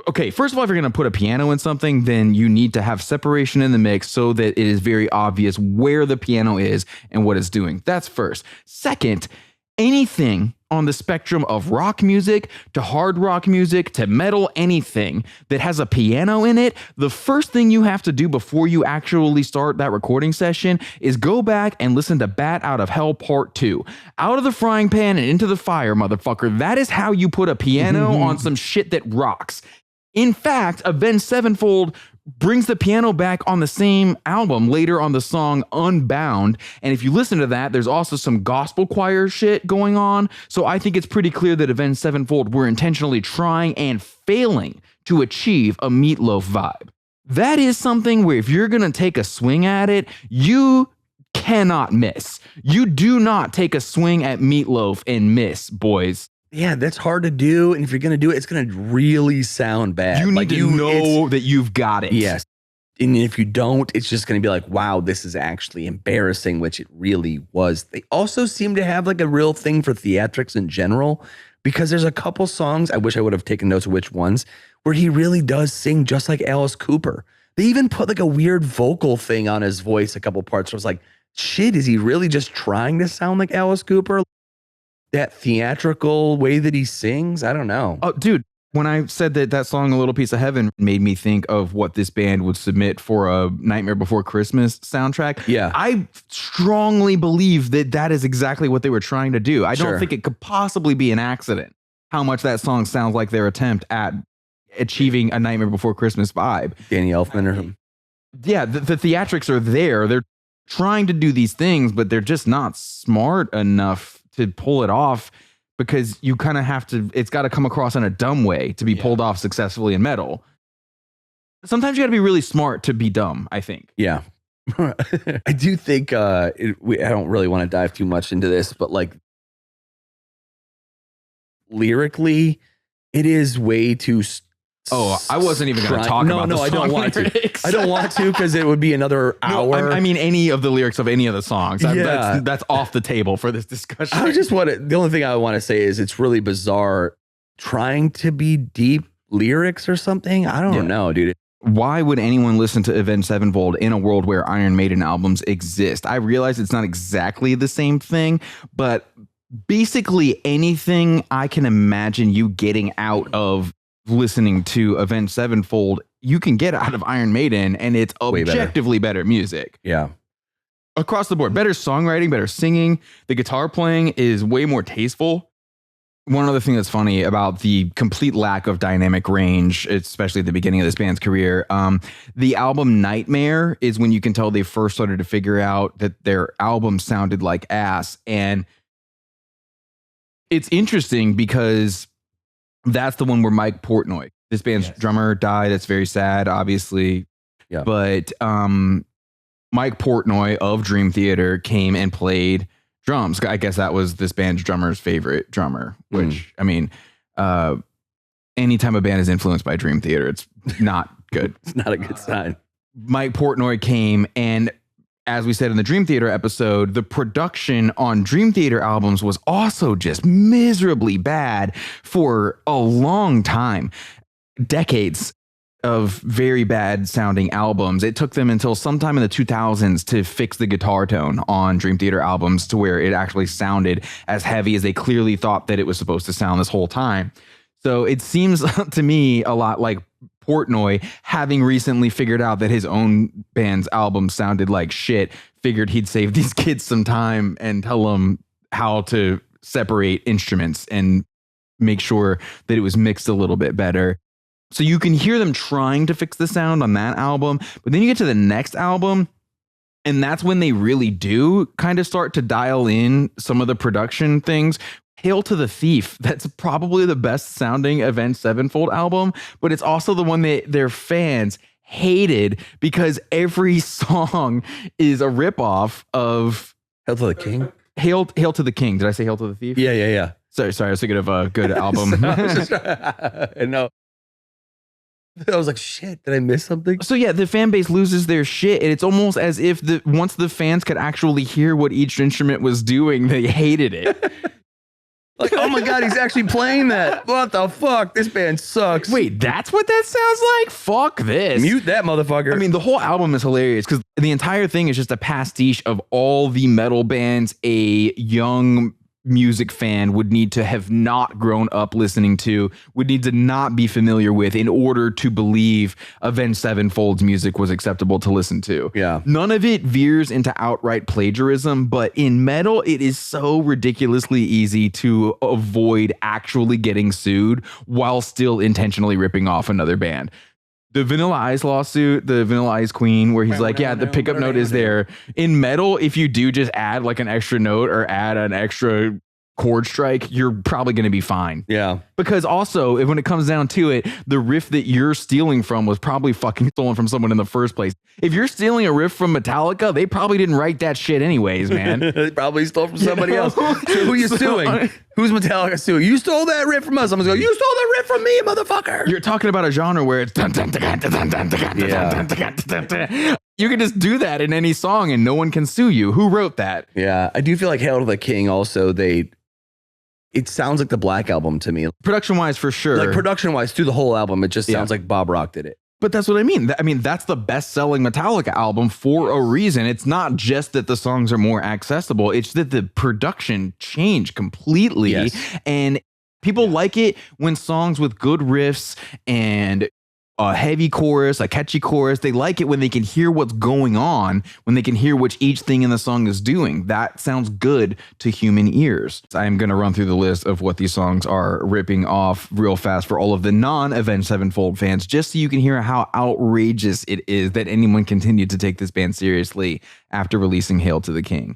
Okay, first of all, if you're going to put a piano in something, then you need to have separation in the mix so that it is very obvious where the piano is and what it's doing. That's first. Second, anything on the spectrum of rock music to hard rock music to metal, anything that has a piano in it, the first thing you have to do before you actually start that recording session is go back and listen to Bat Out of Hell Part 2. Out of the frying pan and into the fire, motherfucker. That is how you put a piano on some shit that rocks. In fact, Avenged Sevenfold brings the piano back on the same album later on the song Unbound. And if you listen to that, there's also some gospel choir shit going on. So I think it's pretty clear that Avenged Sevenfold were intentionally trying and failing to achieve a Meatloaf vibe. That is something where if you're going to take a swing at it, you cannot miss. You do not take a swing at Meatloaf and miss, boys. Yeah, that's hard to do. And if you're going to do it, it's going to really sound bad. You need to know that you've got it. Yes. And if you don't, it's just going to be like, wow, this is actually embarrassing, which it really was. They also seem to have like a real thing for theatrics in general, because there's a couple songs, I wish I would have taken notes of which ones, where he really does sing just like Alice Cooper. They even put like a weird vocal thing on his voice, a couple parts. I was like, shit, is he really just trying to sound like Alice Cooper? That theatrical way that he sings, I don't know. Oh, dude, when I said that song, A Little Piece of Heaven, made me think of what this band would submit for a Nightmare Before Christmas soundtrack. Yeah. I strongly believe that is exactly what they were trying to do. I don't think it could possibly be an accident how much that song sounds like their attempt at achieving a Nightmare Before Christmas vibe. Danny Elfman or him. Yeah, the theatrics are there. They're trying to do these things, but they're just not smart enough to pull it off, because you kind of have to, it's got to come across in a dumb way to be pulled off successfully in metal. Sometimes you got to be really smart to be dumb, I think. Yeah. I do think, I don't really want to dive too much into this, but like lyrically, it is way too Oh, I wasn't even going to talk about the song I don't want lyrics. to. I don't want to, because it would be another hour. I mean, any of the lyrics of any of the songs. Yeah. That's off the table for this discussion. The only thing I want to say is it's really bizarre trying to be deep lyrics or something. I don't know, dude. Why would anyone listen to Avenged Sevenfold in a world where Iron Maiden albums exist? I realize it's not exactly the same thing, but basically anything I can imagine you getting out of listening to Avenged Sevenfold, you can get out of Iron Maiden, and it's objectively better music. Yeah. Across the board, better songwriting, better singing. The guitar playing is way more tasteful. One other thing that's funny about the complete lack of dynamic range, especially at the beginning of this band's career, the album Nightmare is when you can tell they first started to figure out that their album sounded like ass. And it's interesting because That's the one where Mike Portnoy, this band's drummer, died. It's very sad, obviously. Yeah. But Mike Portnoy of Dream Theater came and played drums. I guess that was this band's drummer's favorite drummer, which, I mean, anytime a band is influenced by Dream Theater, it's not good. It's not a good sign. Mike Portnoy came, and as we said in the Dream Theater episode, the production on Dream Theater albums was also just miserably bad for a long time. Decades of very bad sounding albums. It took them until sometime in the 2000s to fix the guitar tone on Dream Theater albums to where it actually sounded as heavy as they clearly thought that it was supposed to sound this whole time. So it seems to me a lot like Portnoy, having recently figured out that his own band's album sounded like shit, figured he'd save these kids some time and tell them how to separate instruments and make sure that it was mixed a little bit better. So you can hear them trying to fix the sound on that album, but then you get to the next album, and that's when they really do kind of start to dial in some of the production things. Hail to the Thief, that's probably the best sounding Avenged Sevenfold album, but it's also the one that their fans hated because every song is a ripoff of Hail to the King. Hail to the King. Did I say Hail to the Thief? Yeah. Sorry, I was thinking of a good album. No. I was like, shit, did I miss something? So yeah, the fan base loses their shit, and it's almost as if once the fans could actually hear what each instrument was doing, they hated it. Like, oh my God, he's actually playing that. What the fuck? This band sucks. Wait, that's what that sounds like? Fuck this. Mute that motherfucker. I mean, the whole album is hilarious because the entire thing is just a pastiche of all the metal bands a young music fan would need to have not grown up listening to, would need to not be familiar with in order to believe Avenged Sevenfold's music was acceptable to listen to. Yeah. None of it veers into outright plagiarism, but in metal, it is so ridiculously easy to avoid actually getting sued while still intentionally ripping off another band. The Vanilla Ice lawsuit, the Vanilla Ice Queen, where he's like, yeah, the pickup note is there. In metal, if you do just add like an extra note or add an extra chord strike, you're probably going to be fine. Yeah. Because also, when it comes down to it, the riff that you're stealing from was probably fucking stolen from someone in the first place. If you're stealing a riff from Metallica, they probably didn't write that shit anyways, man. They probably stole from somebody else. So who are you suing? Who's Metallica suing? You stole that riff from us. Someone's going, you stole that riff from me, motherfucker. You're talking about a genre where it's dun, dun, dun, dun, dun, dun, dun, dun, dun, dun, dun. You can just do that in any song and no one can sue you. Who wrote that? Yeah, I do feel like Hail to the King also, it sounds like the Black Album to me. Production-wise, for sure. Like production-wise, through the whole album, it just sounds like Bob Rock did it. But that's what I mean. I mean, that's the best-selling Metallica album for a reason. It's not just that the songs are more accessible. It's that the production changed completely. Yes. And people like it when songs with good riffs and a heavy chorus, a catchy chorus, they like it when they can hear what's going on, when they can hear what each thing in the song is doing. That sounds good to human ears. I'm going to run through the list of what these songs are ripping off real fast for all of the non-Avenged Sevenfold fans, just so you can hear how outrageous it is that anyone continued to take this band seriously after releasing Hail to the King.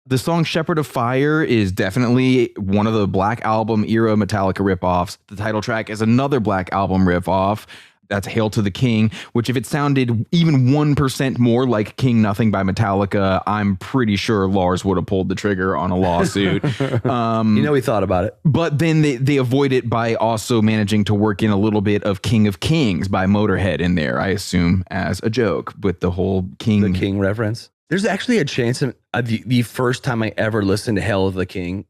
The song Shepherd of Fire is definitely one of the Black Album era Metallica ripoffs. The title track is another Black Album ripoff. That's Hail to the King, which if it sounded even 1% more like King Nothing by Metallica, I'm pretty sure Lars would have pulled the trigger on a lawsuit. He thought about it. But then they avoid it by also managing to work in a little bit of King of Kings by Motorhead in there, I assume, as a joke with the whole King. The King reference. There's actually a chance the first time I ever listened to Hail to the King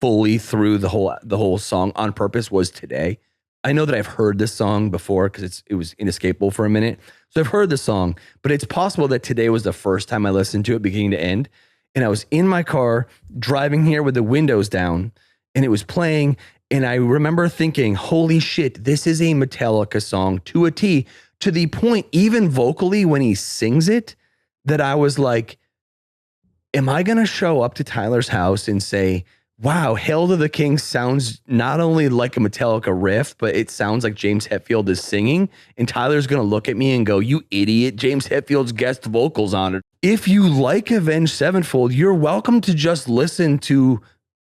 fully through the whole song on purpose was today. I know that I've heard this song before because it was inescapable for a minute. So I've heard the song, but it's possible that today was the first time I listened to it beginning to end. And I was in my car driving here with the windows down and it was playing. And I remember thinking, holy shit, this is a Metallica song to a T, to the point, even vocally when he sings it, that I was like, am I going to show up to Tyler's house and say, wow, Hail to the King sounds not only like a Metallica riff, but it sounds like James Hetfield is singing. And Tyler's going to look at me and go, you idiot, James Hetfield's guest vocals on it. If you like Avenged Sevenfold, you're welcome to just listen to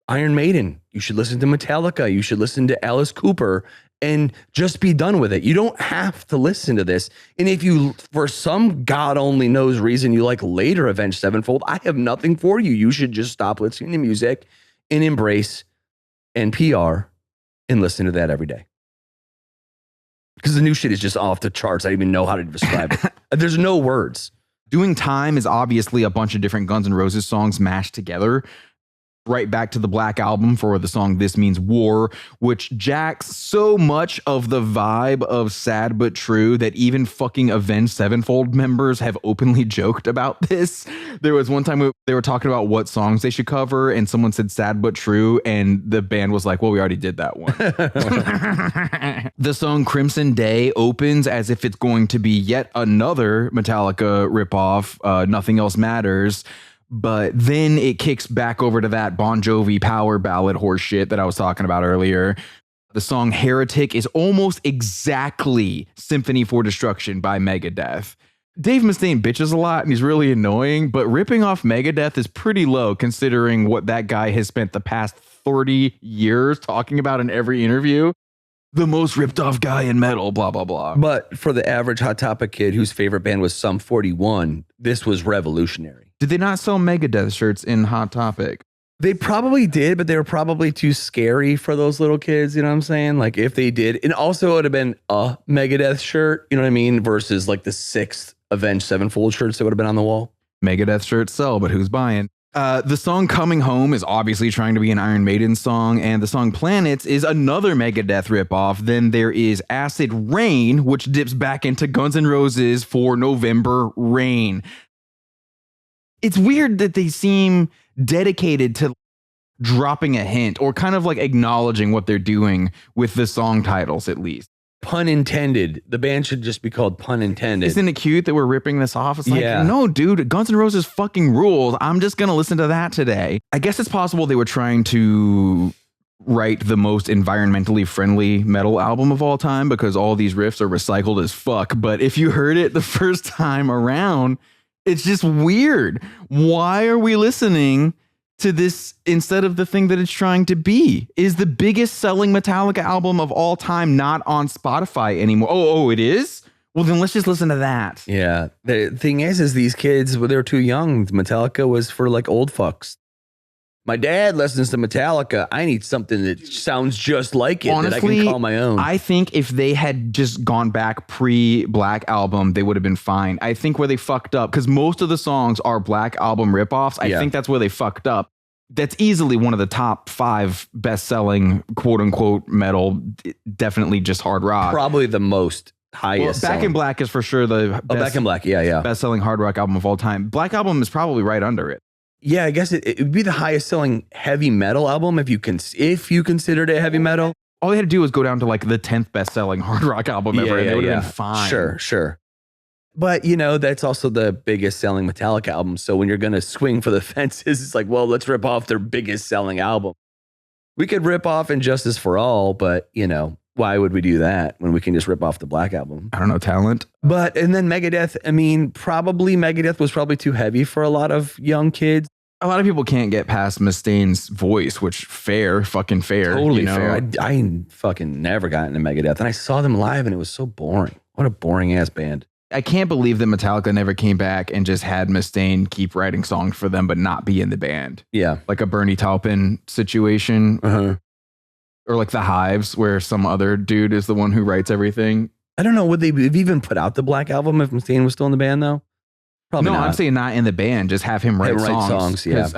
Iron Maiden. You should listen to Metallica. You should listen to Alice Cooper and just be done with it. You don't have to listen to this. And if you, for some God only knows reason, you like later Avenged Sevenfold, I have nothing for you. You should just stop listening to music and embrace NPR and listen to that every day. Because the new shit is just off the charts. I don't even know how to describe it. There's no words. Doing Time is obviously a bunch of different Guns N' Roses songs mashed together. Right back to the Black Album for the song This Means War, which jacks so much of the vibe of Sad But True that even fucking Avenged Sevenfold members have openly joked about this. There was one time they were talking about what songs they should cover, and someone said Sad But True, and the band was like, well, we already did that one. The song Crimson Day opens as if it's going to be yet another Metallica ripoff, Nothing Else Matters. But then it kicks back over to that Bon Jovi power ballad horseshit that I was talking about earlier. The song Heretic is almost exactly Symphony for Destruction by Megadeth. Dave Mustaine bitches a lot and he's really annoying, but ripping off Megadeth is pretty low considering what that guy has spent the past 30 years talking about in every interview. The most ripped off guy in metal, blah, blah, blah. But for the average Hot Topic kid whose favorite band was Sum 41, this was revolutionary. Did they not sell Megadeth shirts in Hot Topic? They probably did, but they were probably too scary for those little kids. You know what I'm saying? Like if they did, and also it would have been a Megadeth shirt, you know what I mean? Versus like the 6th Avenged Sevenfold shirts that would have been on the wall. Megadeth shirts sell, but who's buying? The song Coming Home is obviously trying to be an Iron Maiden song, and the song Planets is another Megadeth ripoff. Then there is Acid Rain, which dips back into Guns N' Roses for November Rain. It's weird that they seem dedicated to dropping a hint or kind of like acknowledging what they're doing with the song titles, at least. Pun intended. The band should just be called Pun Intended. Isn't it cute that we're ripping this off? It's like, yeah. No, dude, Guns N' Roses fucking rules. I'm just going to listen to that today. I guess it's possible they were trying to write the most environmentally friendly metal album of all time because all these riffs are recycled as fuck. But if you heard it the first time around, it's just weird. Why are we listening to this instead of the thing that it's trying to be? Is the biggest selling Metallica album of all time not on Spotify anymore? Oh, it is? Well, then let's just listen to that. Yeah. The thing is these kids, when they were too young, Metallica was for like old fucks. My dad listens to Metallica. I need something that sounds just like it. Honestly, that I can call my own. I think if they had just gone back pre-Black Album, they would have been fine. I think where they fucked up, because most of the songs are Black Album ripoffs, I think that's where they fucked up. That's easily one of the top 5 best-selling quote-unquote metal, definitely just hard rock. Probably the most highest. Back in Black is for sure the best, Back in Black, yeah. best-selling hard rock album of all time. Black Album is probably right under it. Yeah, I guess it would be the highest selling heavy metal album if you considered it heavy metal. All they had to do was go down to like the 10th best-selling hard rock album ever, and they would have been fine. Sure. But, that's also the biggest selling Metallica album. So when you're going to swing for the fences, it's like, well, let's rip off their biggest selling album. We could rip off Injustice for All, but, why would we do that when we can just rip off the Black Album? I don't know, talent. And then Megadeth, Megadeth was probably too heavy for a lot of young kids. A lot of people can't get past Mustaine's voice, which fucking fair. Totally fair. I fucking never got into Megadeth, and I saw them live, and it was so boring. What a boring ass band. I can't believe that Metallica never came back and just had Mustaine keep writing songs for them, but not be in the band. Yeah. Like a Bernie Taupin situation. Uh-huh. Or like the Hives, where some other dude is the one who writes everything. I don't know. Would they have even put out the Black Album if Mustaine was still in the band, though? Probably no, not. I'm saying not in the band. Just have him write songs. Yeah.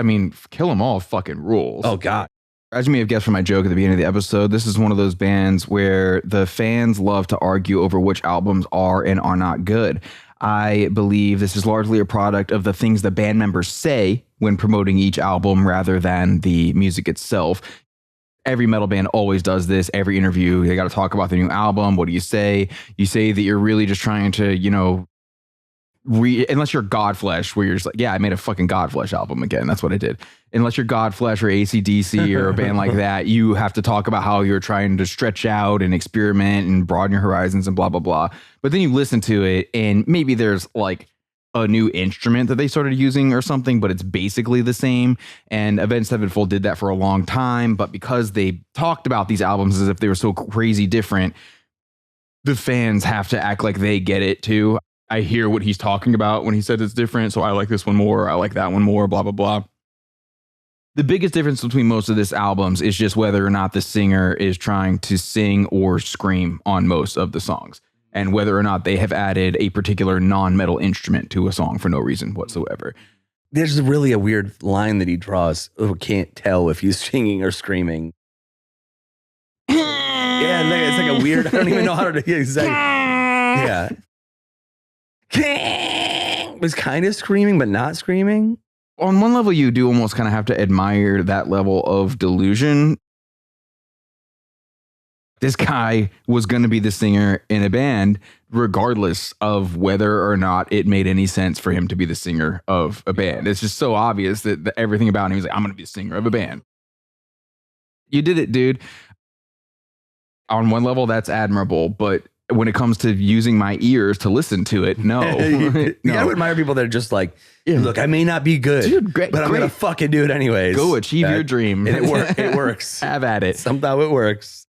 Kill 'Em All fucking rules. Oh, God. As you may have guessed from my joke at the beginning of the episode, this is one of those bands where the fans love to argue over which albums are and are not good. I believe this is largely a product of the things the band members say when promoting each album rather than the music itself. Every metal band always does this. Every interview, they got to talk about the new album. What do you say? You say that you're really just trying to, unless you're Godflesh, where you're just like, yeah, I made a fucking Godflesh album again. That's what I did. Unless you're Godflesh or AC/DC or a band like that, you have to talk about how you're trying to stretch out and experiment and broaden your horizons and blah, blah, blah. But then you listen to it and maybe there's like a new instrument that they started using or something, but it's basically the same. And Avenged Sevenfold did that for a long time, but because they talked about these albums as if they were so crazy different, the fans have to act like they get it too. I hear what he's talking about when he said it's different, so I like this one more, I like that one more, blah, blah, blah. The biggest difference between most of this albums is just whether or not the singer is trying to sing or scream on most of the songs, and whether or not they have added a particular non-metal instrument to a song for no reason whatsoever. There's really a weird line that he draws. Oh, can't tell if he's singing or screaming. Yeah, it's like a weird, I don't even know how to exactly. Yeah. Was kind of screaming, but not screaming. On one level, you do almost kind of have to admire that level of delusion. This guy was going to be the singer in a band, regardless of whether or not it made any sense for him to be the singer of a band. It's just so obvious that everything about him, he's like, I'm going to be the singer of a band. You did it, dude. On one level, that's admirable, but when it comes to using my ears to listen to it, no. You gotta admire people that are just like, look, I may not be good, dude, great, but I'm gonna fucking do it anyways. Go achieve your dream. And it works. Have at it. Somehow it works.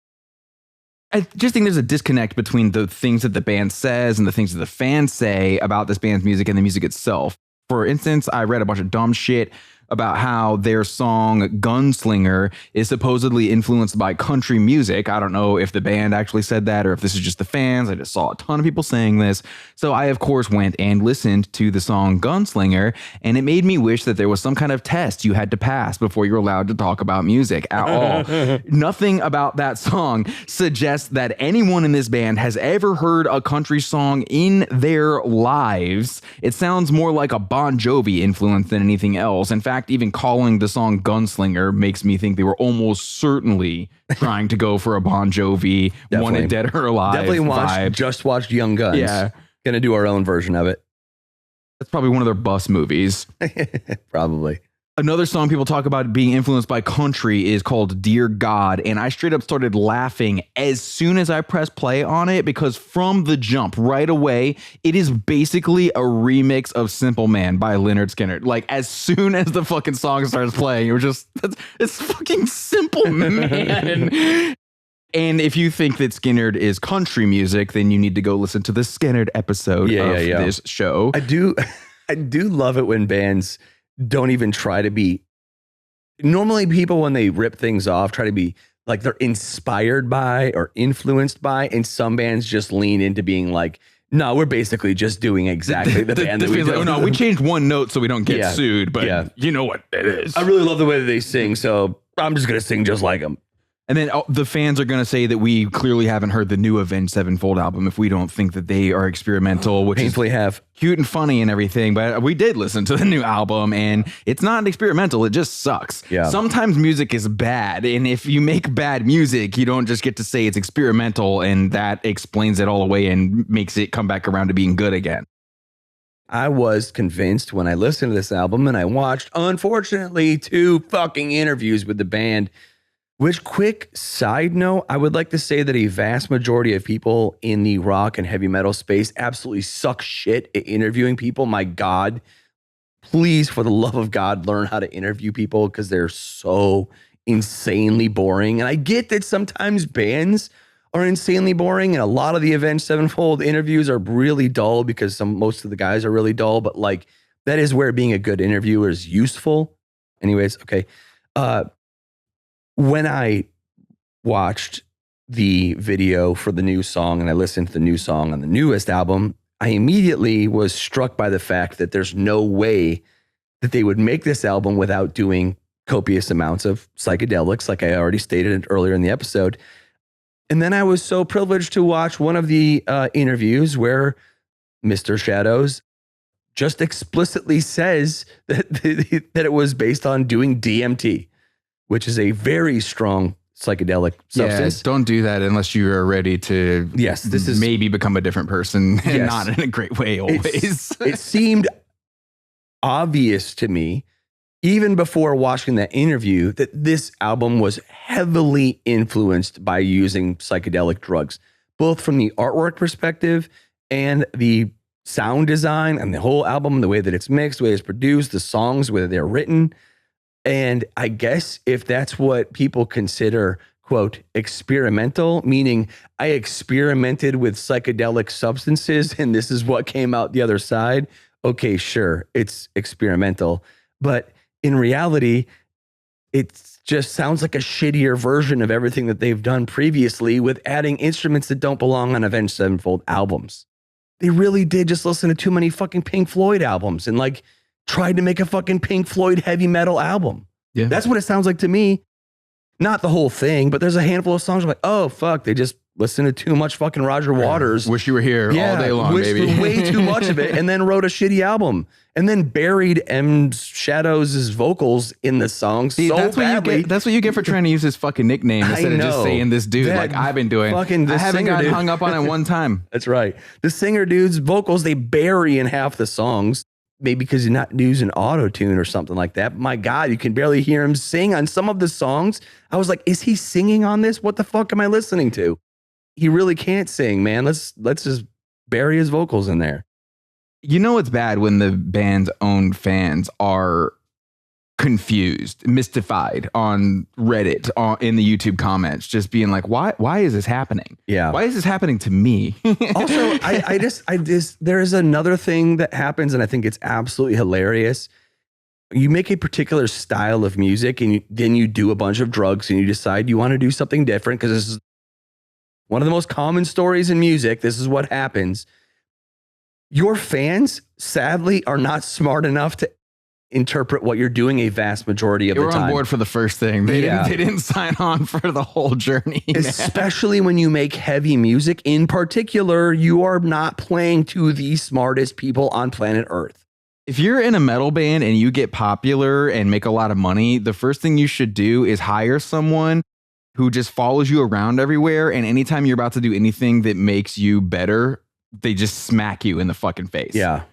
I just think there's a disconnect between the things that the band says and the things that the fans say about this band's music and the music itself. For instance, I read a bunch of dumb shit about how their song Gunslinger is supposedly influenced by country music. I don't know if the band actually said that or if this is just the fans. I just saw a ton of people saying this. So I, of course, went and listened to the song Gunslinger, and it made me wish that there was some kind of test you had to pass before you're allowed to talk about music at all. Nothing about that song suggests that anyone in this band has ever heard a country song in their lives. It sounds more like a Bon Jovi influence than anything else. In fact, even calling the song Gunslinger makes me think they were almost certainly trying to go for a Bon Jovi Wanted Dead or Alive Definitely just watched Young Guns. Yeah. Gonna do our own version of it. That's probably one of their bus movies. Probably. Another song people talk about being influenced by country is called Dear God, and I straight up started laughing as soon as I pressed play on it, because from the jump right away, it is basically a remix of Simple Man by Lynyrd Skynyrd. Like, as soon as the fucking song starts playing, you're just, it's fucking Simple Man. And if you think that Skynyrd is country music, then you need to go listen to the Skynyrd episode of this show. I do love it when bands don't even try to be. Normally people, when they rip things off, try to be like they're inspired by or influenced by, and some bands just lean into being like, no, we're basically just doing exactly the band that we do. Like, oh no, we changed one note so we don't get sued, but you know what it is. I really love the way that they sing, so I'm just gonna sing just like them. And then the fans are going to say that we clearly haven't heard the new Avenged Sevenfold album if we don't think that they are experimental, which painfully have cute and funny and everything. But we did listen to the new album, and it's not experimental. It just sucks. Yeah. Sometimes music is bad. And if you make bad music, you don't just get to say it's experimental and that explains it all away and makes it come back around to being good again. I was convinced when I listened to this album, and I watched, unfortunately, 2 fucking interviews with the band. Which, quick side note, I would like to say that a vast majority of people in the rock and heavy metal space absolutely suck shit at interviewing people. My God, please, for the love of God, learn how to interview people, because they're so insanely boring. And I get that sometimes bands are insanely boring, and a lot of the Avenged Sevenfold interviews are really dull because most of the guys are really dull, but like that is where being a good interviewer is useful. Anyways, okay. When I watched the video for the new song and I listened to the new song on the newest album, I immediately was struck by the fact that there's no way that they would make this album without doing copious amounts of psychedelics, like I already stated earlier in the episode. And then I was so privileged to watch one of the interviews where Mr. Shadows just explicitly says that it was based on doing DMT, which is a very strong psychedelic substance. Yeah, don't do that unless you are ready to maybe become a different person, and not in a great way always. It seemed obvious to me, even before watching that interview, that this album was heavily influenced by using psychedelic drugs, both from the artwork perspective and the sound design and the whole album, the way that it's mixed, the way it's produced, the songs, the way they're written. And I guess if that's what people consider, quote, experimental, meaning I experimented with psychedelic substances and this is what came out the other side. Okay, sure, it's experimental. But in reality, it just sounds like a shittier version of everything that they've done previously with adding instruments that don't belong on Avenged Sevenfold albums. They really did just listen to too many fucking Pink Floyd albums and like tried to make a fucking Pink Floyd heavy metal album. Yeah. That's what it sounds like to me. Not the whole thing, but there's a handful of songs I'm like, oh, fuck, they just listened to too much fucking Roger Waters. Wish you were here all day long, baby. Way too much of it, and then wrote a shitty album. And then buried M. Shadows' vocals in the song so badly. That's what you get for trying to use his fucking nickname instead of just saying this dude like I've been doing. I haven't gotten hung up on it one time. That's right. The singer dude's vocals, they bury in half the songs. Maybe because he's not using auto-tune or something like that. My God, you can barely hear him sing on some of the songs. I was like, is he singing on this? What the fuck am I listening to? He really can't sing, man. Let's just bury his vocals in there. You know it's bad when the band's own fans are confused, mystified on Reddit, in the YouTube comments, just being like, why is this happening? Yeah. Why is this happening to me? Also, I just there is another thing that happens, and I think it's absolutely hilarious. You make a particular style of music, and then you do a bunch of drugs, and you decide you want to do something different, because this is one of the most common stories in music. This is what happens. Your fans, sadly, are not smart enough to interpret what you're doing a vast majority of the time. They were on board for the first thing. They didn't sign on for the whole journey. Especially when you make heavy music. In particular, you are not playing to the smartest people on planet Earth. If you're in a metal band and you get popular and make a lot of money, the first thing you should do is hire someone who just follows you around everywhere. And anytime you're about to do anything that makes you better, they just smack you in the fucking face. Yeah.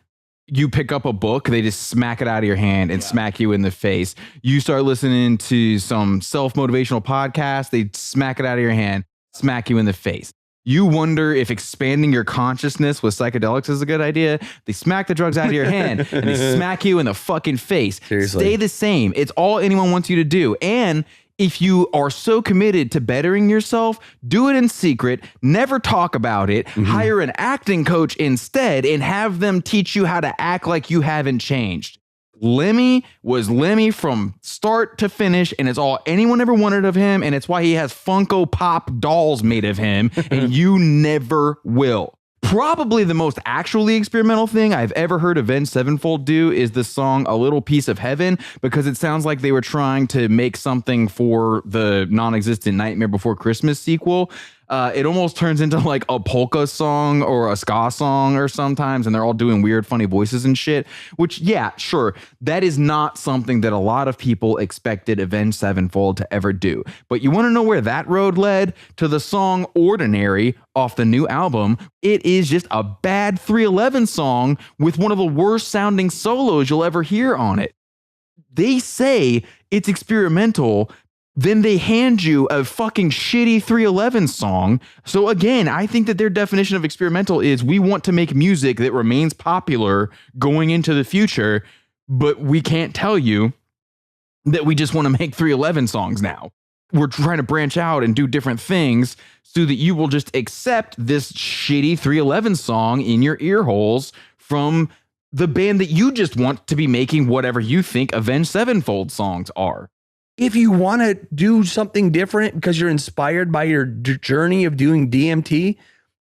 You pick up a book, they just smack it out of your hand and smack you in the face. You start listening to some self-motivational podcast, they smack it out of your hand, smack you in the face. You wonder if expanding your consciousness with psychedelics is a good idea. They smack the drugs out of your hand and they smack you in the fucking face. Seriously. Stay the same. It's all anyone wants you to do. And if you are so committed to bettering yourself, do it in secret, never talk about it, hire an acting coach instead, and have them teach you how to act like you haven't changed. Lemmy was Lemmy from start to finish, and it's all anyone ever wanted of him, and it's why he has Funko Pop dolls made of him, and you never will. Probably the most actually experimental thing I've ever heard Avenged Sevenfold do is the song A Little Piece of Heaven, because it sounds like they were trying to make something for the non-existent Nightmare Before Christmas sequel. It almost turns into like a polka song or a ska song or sometimes, and they're all doing weird, funny voices and shit, which, yeah, sure, that is not something that a lot of people expected Avenged Sevenfold to ever do. But you want to know where that road led? To the song Ordinary off the new album. It is just a bad 311 song with one of the worst sounding solos you'll ever hear on it. They say it's experimental, then they hand you a fucking shitty 311 song. So again, I think that their definition of experimental is we want to make music that remains popular going into the future, but we can't tell you that we just want to make 311 songs now. We're trying to branch out and do different things so that you will just accept this shitty 311 song in your ear holes from the band that you just want to be making whatever you think Avenged Sevenfold songs are. If you want to do something different because you're inspired by your journey of doing DMT,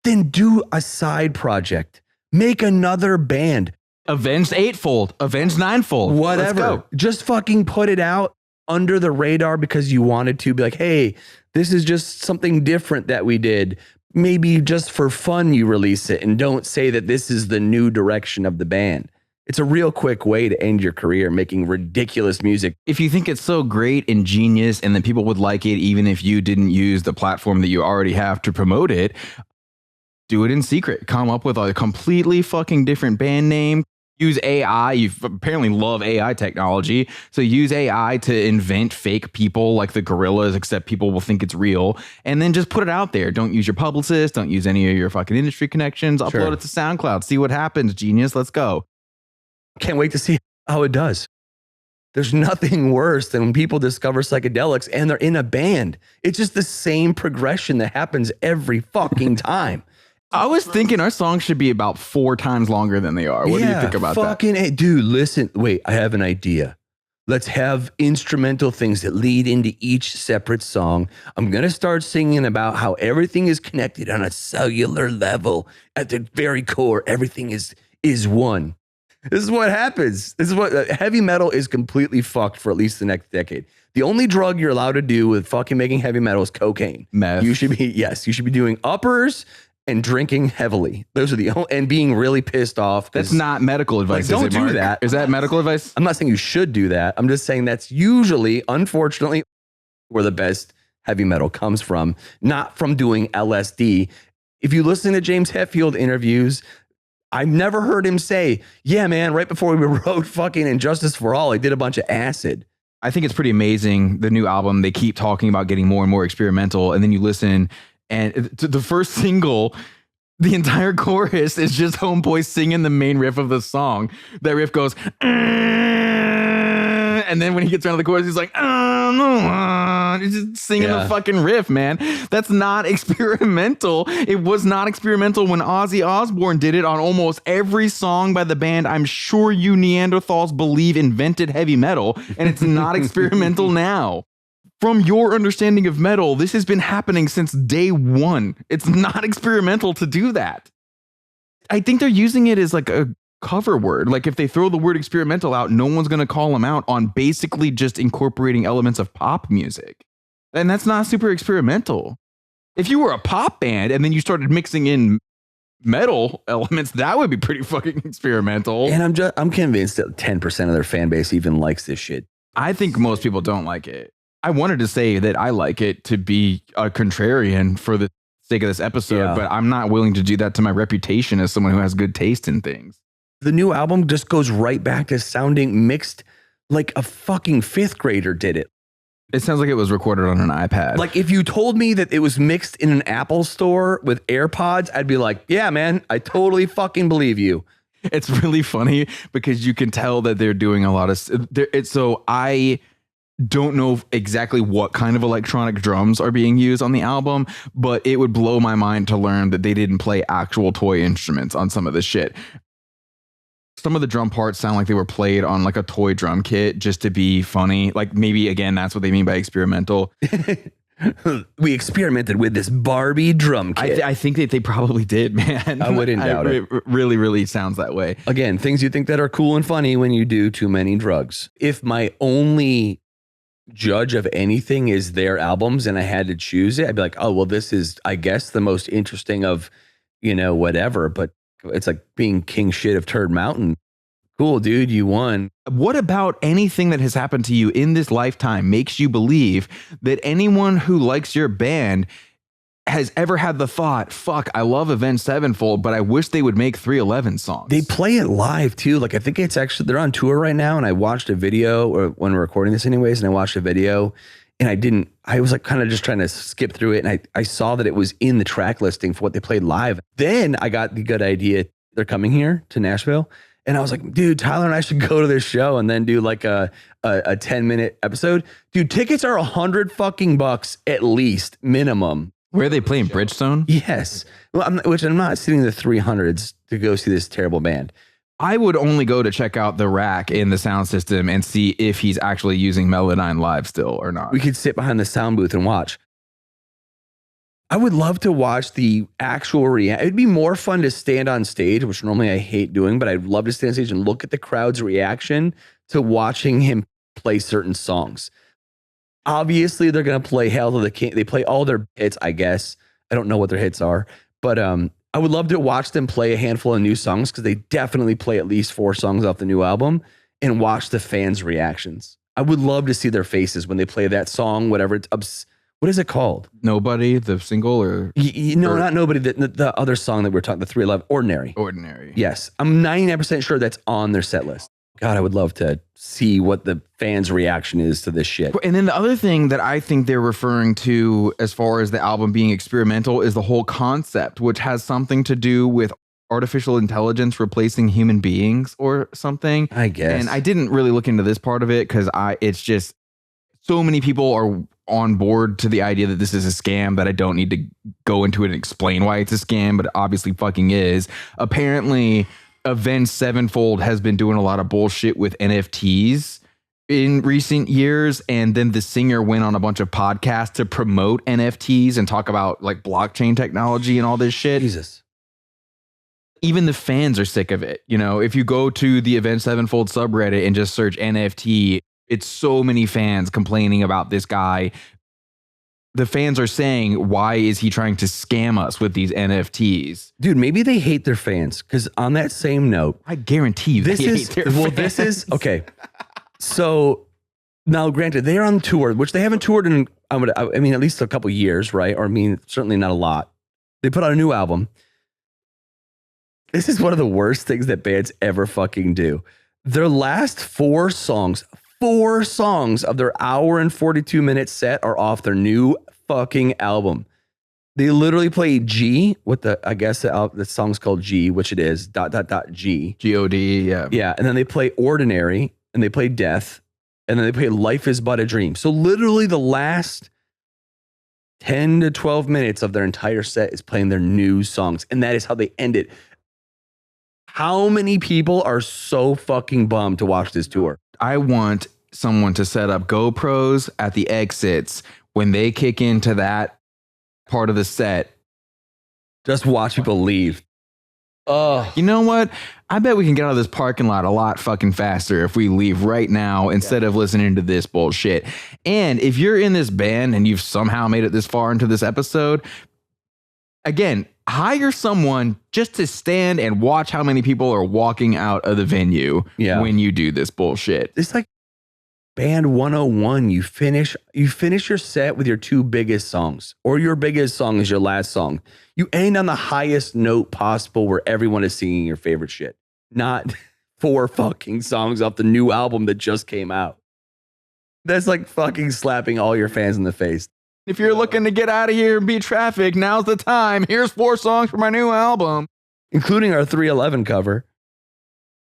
then do a side project. Make another band. Avenged Eightfold, Avenged Ninefold, whatever. Just fucking put it out under the radar because you wanted to. Be like, hey, this is just something different that we did. Maybe just for fun you release it and don't say that this is the new direction of the band. It's a real quick way to end your career making ridiculous music. If you think it's so great and genius and that people would like it, even if you didn't use the platform that you already have to promote it, do it in secret. Come up with a completely fucking different band name. use AI. You apparently love AI technology. So use AI to invent fake people like the gorillas, except people will think it's real. And then just put it out there. Don't use your publicist. Don't use any of your fucking industry connections. Upload it to SoundCloud. See what happens, genius. Let's go. Can't wait to see how it does. There's nothing worse than when people discover psychedelics and they're in a band. It's just the same progression that happens every fucking time. I was thinking our songs should be about 4 times longer than they are. What do you think about that? Dude, listen. Wait, I have an idea. Let's have instrumental things that lead into each separate song. I'm going to start singing about how everything is connected on a cellular level. At the very core, everything is one. This is what happens. This is what heavy metal is completely fucked for at least the next decade. The only drug you're allowed to do with fucking making heavy metal is cocaine. Meth. You should be doing uppers and drinking heavily. Those are the only, and being really pissed off. That's not medical advice. Like, don't do that. Is that medical advice? I'm not saying you should do that. I'm just saying that's usually, unfortunately, where the best heavy metal comes from, not from doing LSD. If you listen to James Hetfield interviews, I've never heard him say, yeah, man, right before we wrote fucking Injustice for All, I did a bunch of acid. I think it's pretty amazing. The new album, they keep talking about getting more and more experimental. And then you listen and the first single, the entire chorus is just Homeboy singing the main riff of the song. That riff goes, and then when he gets around to the chorus, he's like, he's just singing the fucking riff, man. That's not experimental. It was not experimental when Ozzy Osbourne did it on almost every song by the band I'm sure you Neanderthals believe invented heavy metal, and it's not experimental now. From your understanding of metal, this has been happening since day one. It's not experimental to do that. I think they're using it as like a cover word. Like if they throw the word experimental out, no one's going to call them out on basically just incorporating elements of pop music. And that's not super experimental. If you were a pop band and then you started mixing in metal elements, that would be pretty fucking experimental. And I'm convinced that 10% of their fan base even likes this shit. I think most people don't like it. I wanted to say that I like it to be a contrarian for the sake of this episode, but I'm not willing to do that to my reputation as someone who has good taste in things. The new album just goes right back to sounding mixed like a fucking 5th grader did it. It sounds like it was recorded on an iPad. Like if you told me that it was mixed in an Apple store with AirPods, I'd be like, yeah, man, I totally fucking believe you. It's really funny because you can tell that they're doing a lot of so I don't know exactly what kind of electronic drums are being used on the album, but it would blow my mind to learn that they didn't play actual toy instruments on some of this shit. Some of the drum parts sound like they were played on like a toy drum kit just to be funny. Like maybe again, that's what they mean by experimental. We experimented with this Barbie drum kit. I think that they probably did, man. I wouldn't doubt it. It really, really sounds that way. Again, things you think that are cool and funny when you do too many drugs. If my only judge of anything is their albums and I had to choose it, I'd be like, oh, well, this is, I guess, the most interesting of, whatever. But it's like being king shit of Turd Mountain. Cool, dude, you won. What about anything that has happened to you in this lifetime makes you believe that anyone who likes your band has ever had the thought, fuck, I love Avenged Sevenfold, but I wish they would make 311 songs? They play it live too. Like I think it's actually, they're on tour right now, and I watched a video, or when we're recording this anyways, and I watched a video, and I was like kind of just trying to skip through it, and I saw that it was in the track listing for what they played live. Then I got the good idea, they're coming here to Nashville, and I was like, dude, Tyler and I should go to this show and then do like a 10-minute episode. Dude, tickets are $100 at least, minimum. Where are they playing? Bridgestone? Yes. Well, I'm not sitting in the 300s to go see this terrible band. I would only go to check out the rack in the sound system and see if he's actually using Melodyne Live still or not. We could sit behind the sound booth and watch. I would love to watch the actual reaction. It'd be more fun to stand on stage, which normally I hate doing, but I'd love to stand on stage and look at the crowd's reaction to watching him play certain songs. Obviously, they're going to play Hail to the King. They play all their hits, I guess. I don't know what their hits are, but I would love to watch them play a handful of new songs, because they definitely play at least 4 songs off the new album, and watch the fans' reactions. I would love to see their faces when they play that song, whatever What is it called? Nobody, the single, or No, not Nobody. The other song that we're talking, the 311, Ordinary. Ordinary. Yes. I'm 99% sure that's on their set list. God, I would love to see what the fans' reaction is to this shit. And then the other thing that I think they're referring to as far as the album being experimental is the whole concept, which has something to do with artificial intelligence replacing human beings or something. I guess. And I didn't really look into this part of it because it's just so many people are on board to the idea that this is a scam that I don't need to go into it and explain why it's a scam, but it obviously fucking is. Apparently, Avenged Sevenfold has been doing a lot of bullshit with NFTs in recent years, and then the singer went on a bunch of podcasts to promote NFTs and talk about like blockchain technology and all this shit. Jesus. Even the fans are sick of it. You know, if you go to the Avenged Sevenfold subreddit and just search NFT, it's so many fans complaining about this guy. The fans are saying, why is he trying to scam us with these NFTs? Dude, maybe they hate their fans. Because on that same note, I guarantee you this is okay. So now, granted, they're on tour, which they haven't toured in, I mean, at least a couple years, right? Or I mean, certainly not a lot. They put out a new album. This is one of the worst things that bands ever fucking do. Their last four songs of their hour and 42-minute set are off their new fucking album. They literally play G with I guess the song's called G, which it is, G. G-O-D, yeah. Yeah, and then they play Ordinary, and they play Death, and then they play Life is But a Dream. So literally the last 10 to 12 minutes of their entire set is playing their new songs, and that is how they end it. How many people are so fucking bummed to watch this tour? I want someone to set up GoPros at the exits when they kick into that part of the set. Just watch people leave. Oh, you know what? I bet we can get out of this parking lot a lot fucking faster if we leave right now instead of listening to this bullshit. And if you're in this band and you've somehow made it this far into this episode, again, hire someone just to stand and watch how many people are walking out of the venue when you do this bullshit. It's like Band 101. You finish your set with your two biggest songs, or your biggest song is your last song. You end on the highest note possible where everyone is singing your favorite shit. Not 4 fucking songs off the new album that just came out. That's like fucking slapping all your fans in the face. If you're looking to get out of here and beat traffic, now's the time. Here's 4 songs for my new album, including our 311 cover.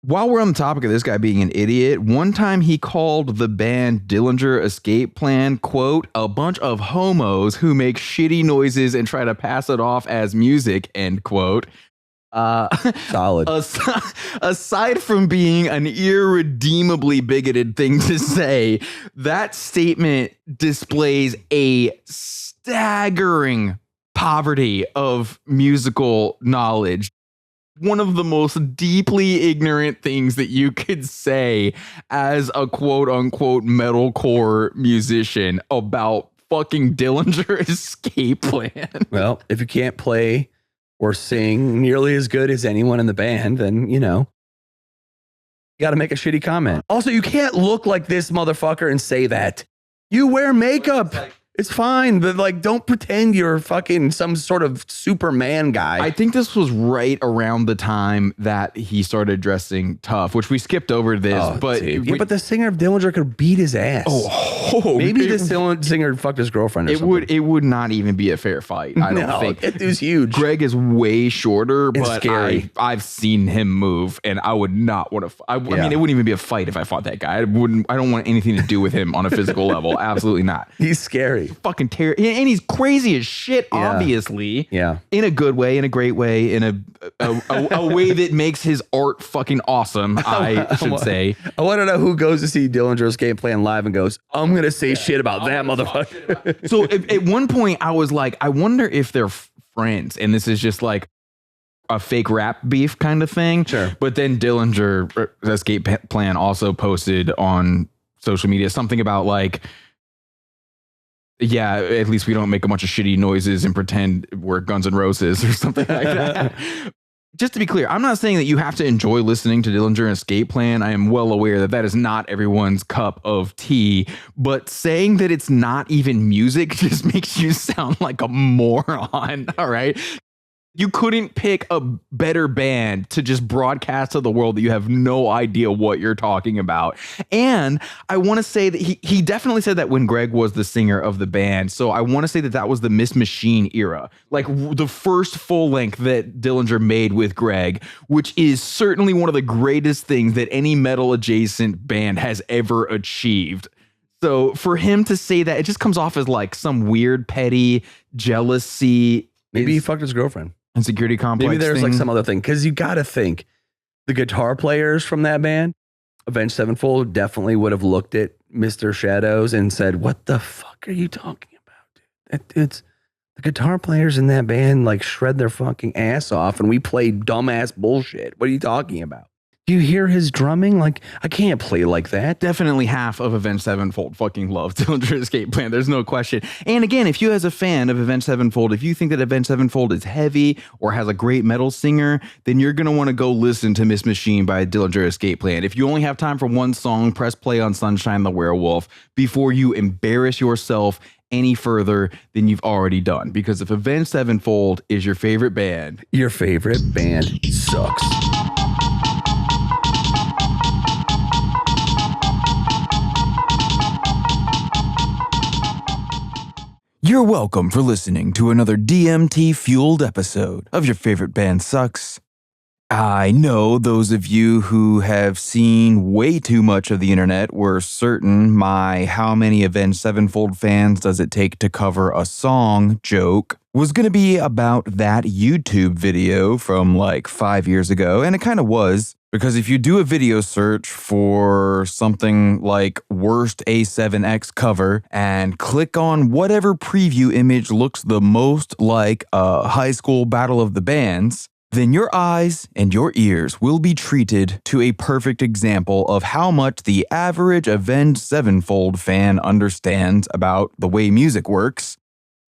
While we're on the topic of this guy being an idiot, one time he called the band Dillinger Escape Plan, quote, a bunch of homos who make shitty noises and try to pass it off as music, end quote. Solid. Aside from being an irredeemably bigoted thing to say, that statement displays a staggering poverty of musical knowledge. One of the most deeply ignorant things that you could say as a quote unquote metalcore musician about fucking Dillinger Escape Plan. Well, if you can't play or sing nearly as good as anyone in the band, then, you know, you got to make a shitty comment. Also, you can't look like this motherfucker and say that. You wear makeup. It's fine, but like, don't pretend you're fucking some sort of Superman guy. I think this was right around the time that he started dressing tough, which we skipped over this. But the singer of Dillinger could beat his ass. Maybe this singer fucked his girlfriend. Or something. It would not even be a fair fight. I don't think. That dude's huge. Greg is way shorter, but scary. I've seen him move, and I would not want to. I mean, it wouldn't even be a fight if I fought that guy. I don't want anything to do with him on a physical level. Absolutely not. He's scary. Fucking terrible, and he's crazy as shit. Obviously, in a good way, in a great way, in a way that makes his art fucking awesome. I should say. I want to know who goes to see Dillinger Escape Plan live and goes, "I'm gonna say shit about that motherfucker." So at one point, I was like, I wonder if they're friends, and this is just like a fake rap beef kind of thing. Sure. But then Dillinger Escape Plan also posted on social media something about like, yeah, at least we don't make a bunch of shitty noises and pretend we're Guns N' Roses or something like that. just to be clear, I'm not saying that you have to enjoy listening to Dillinger Escape Plan. I am well aware that that is not everyone's cup of tea, but saying that it's not even music just makes you sound like a moron. All right. You couldn't pick a better band to just broadcast to the world that you have no idea what you're talking about. And I want to say that he definitely said that when Greg was the singer of the band. So I want to say that that was the Miss Machine era, like the first full length that Dillinger made with Greg, which is certainly one of the greatest things that any metal adjacent band has ever achieved. So for him to say that, it just comes off as like some weird, petty jealousy. Maybe he fucked his girlfriend. Insecurity complex. Maybe there's thing. like some other thing, because you got to think the guitar players from that band, Avenged Sevenfold, definitely would have looked at Mr. Shadows and said, "What the fuck are you talking about, dude? It's the guitar players in that band like shred their fucking ass off, and we play dumbass bullshit. What are you talking about? Do you hear his drumming? Like, I can't play like that." Definitely half of Avenged Sevenfold fucking love Dillinger Escape Plan. There's no question. And again, if you as a fan of Avenged Sevenfold, if you think that Avenged Sevenfold is heavy or has a great metal singer, then you're going to want to go listen to Miss Machine by Dillinger Escape Plan. If you only have time for one song, press play on Sunshine the Werewolf before you embarrass yourself any further than you've already done. Because if Avenged Sevenfold is your favorite band, your favorite band sucks. You're welcome for listening to another DMT-fueled episode of Your Favorite Band Sucks. I know those of you who have seen way too much of the internet were certain my "how many Avenged Sevenfold fans does it take to cover a song" joke was going to be about that YouTube video from like 5 years ago, and it kind of was. Because if you do a video search for something like worst A7X cover and click on whatever preview image looks the most like a high school battle of the bands, then your eyes and your ears will be treated to a perfect example of how much the average Avenged Sevenfold fan understands about the way music works.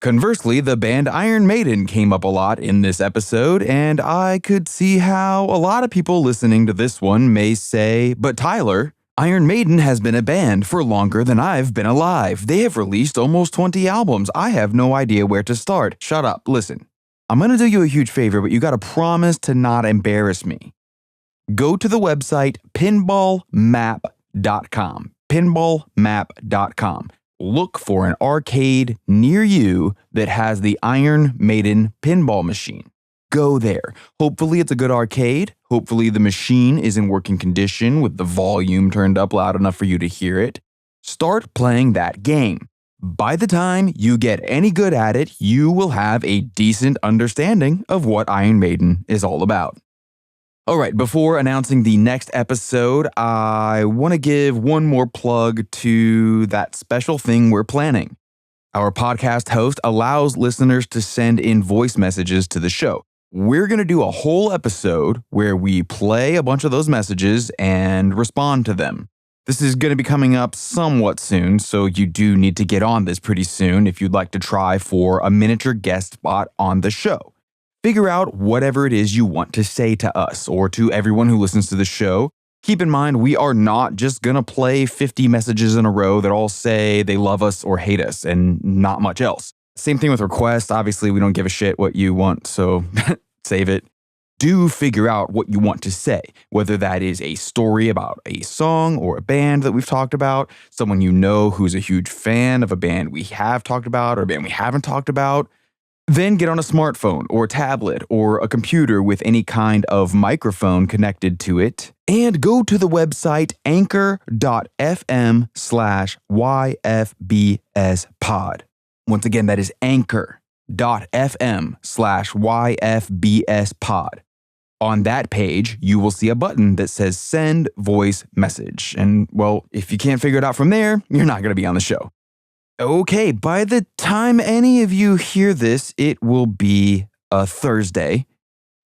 Conversely, the band Iron Maiden came up a lot in this episode, and I could see how a lot of people listening to this one may say, "But Tyler, Iron Maiden has been a band for longer than I've been alive. They have released almost 20 albums. I have no idea where to start." Shut up. Listen, I'm going to do you a huge favor, but you got to promise to not embarrass me. Go to the website pinballmap.com. Pinballmap.com. Look for an arcade near you that has the Iron Maiden pinball machine. Go there. Hopefully it's a good arcade. Hopefully the machine is in working condition with the volume turned up loud enough for you to hear it. Start playing that game. By the time you get any good at it, you will have a decent understanding of what Iron Maiden is all about. All right, before announcing the next episode, I want to give one more plug to that special thing we're planning. Our podcast host allows listeners to send in voice messages to the show. We're going to do a whole episode where we play a bunch of those messages and respond to them. This is going to be coming up somewhat soon, so you do need to get on this pretty soon if you'd like to try for a miniature guest spot on the show. Figure out whatever it is you want to say to us or to everyone who listens to the show. Keep in mind, we are not just going to play 50 messages in a row that all say they love us or hate us and not much else. Same thing with requests. Obviously, we don't give a shit what you want, so save it. Do figure out what you want to say, whether that is a story about a song or a band that we've talked about, someone you know who's a huge fan of a band we have talked about or a band we haven't talked about. Then get on a smartphone or tablet or a computer with any kind of microphone connected to it and go to the website anchor.fm/yfbspod. Once again, that is anchor.fm/yfbspod. On that page, you will see a button that says send voice message. And well, if you can't figure it out from there, you're not going to be on the show. Okay, by the time any of you hear this, it will be a Thursday,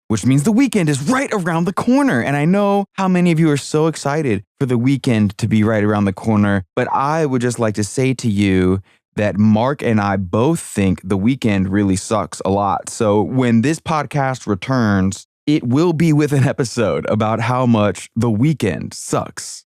which means the weekend is right around the corner. And I know how many of you are so excited for the weekend to be right around the corner, but I would just like to say to you that Mark and I both think the weekend really sucks a lot. So when this podcast returns, it will be with an episode about how much The Weeknd sucks.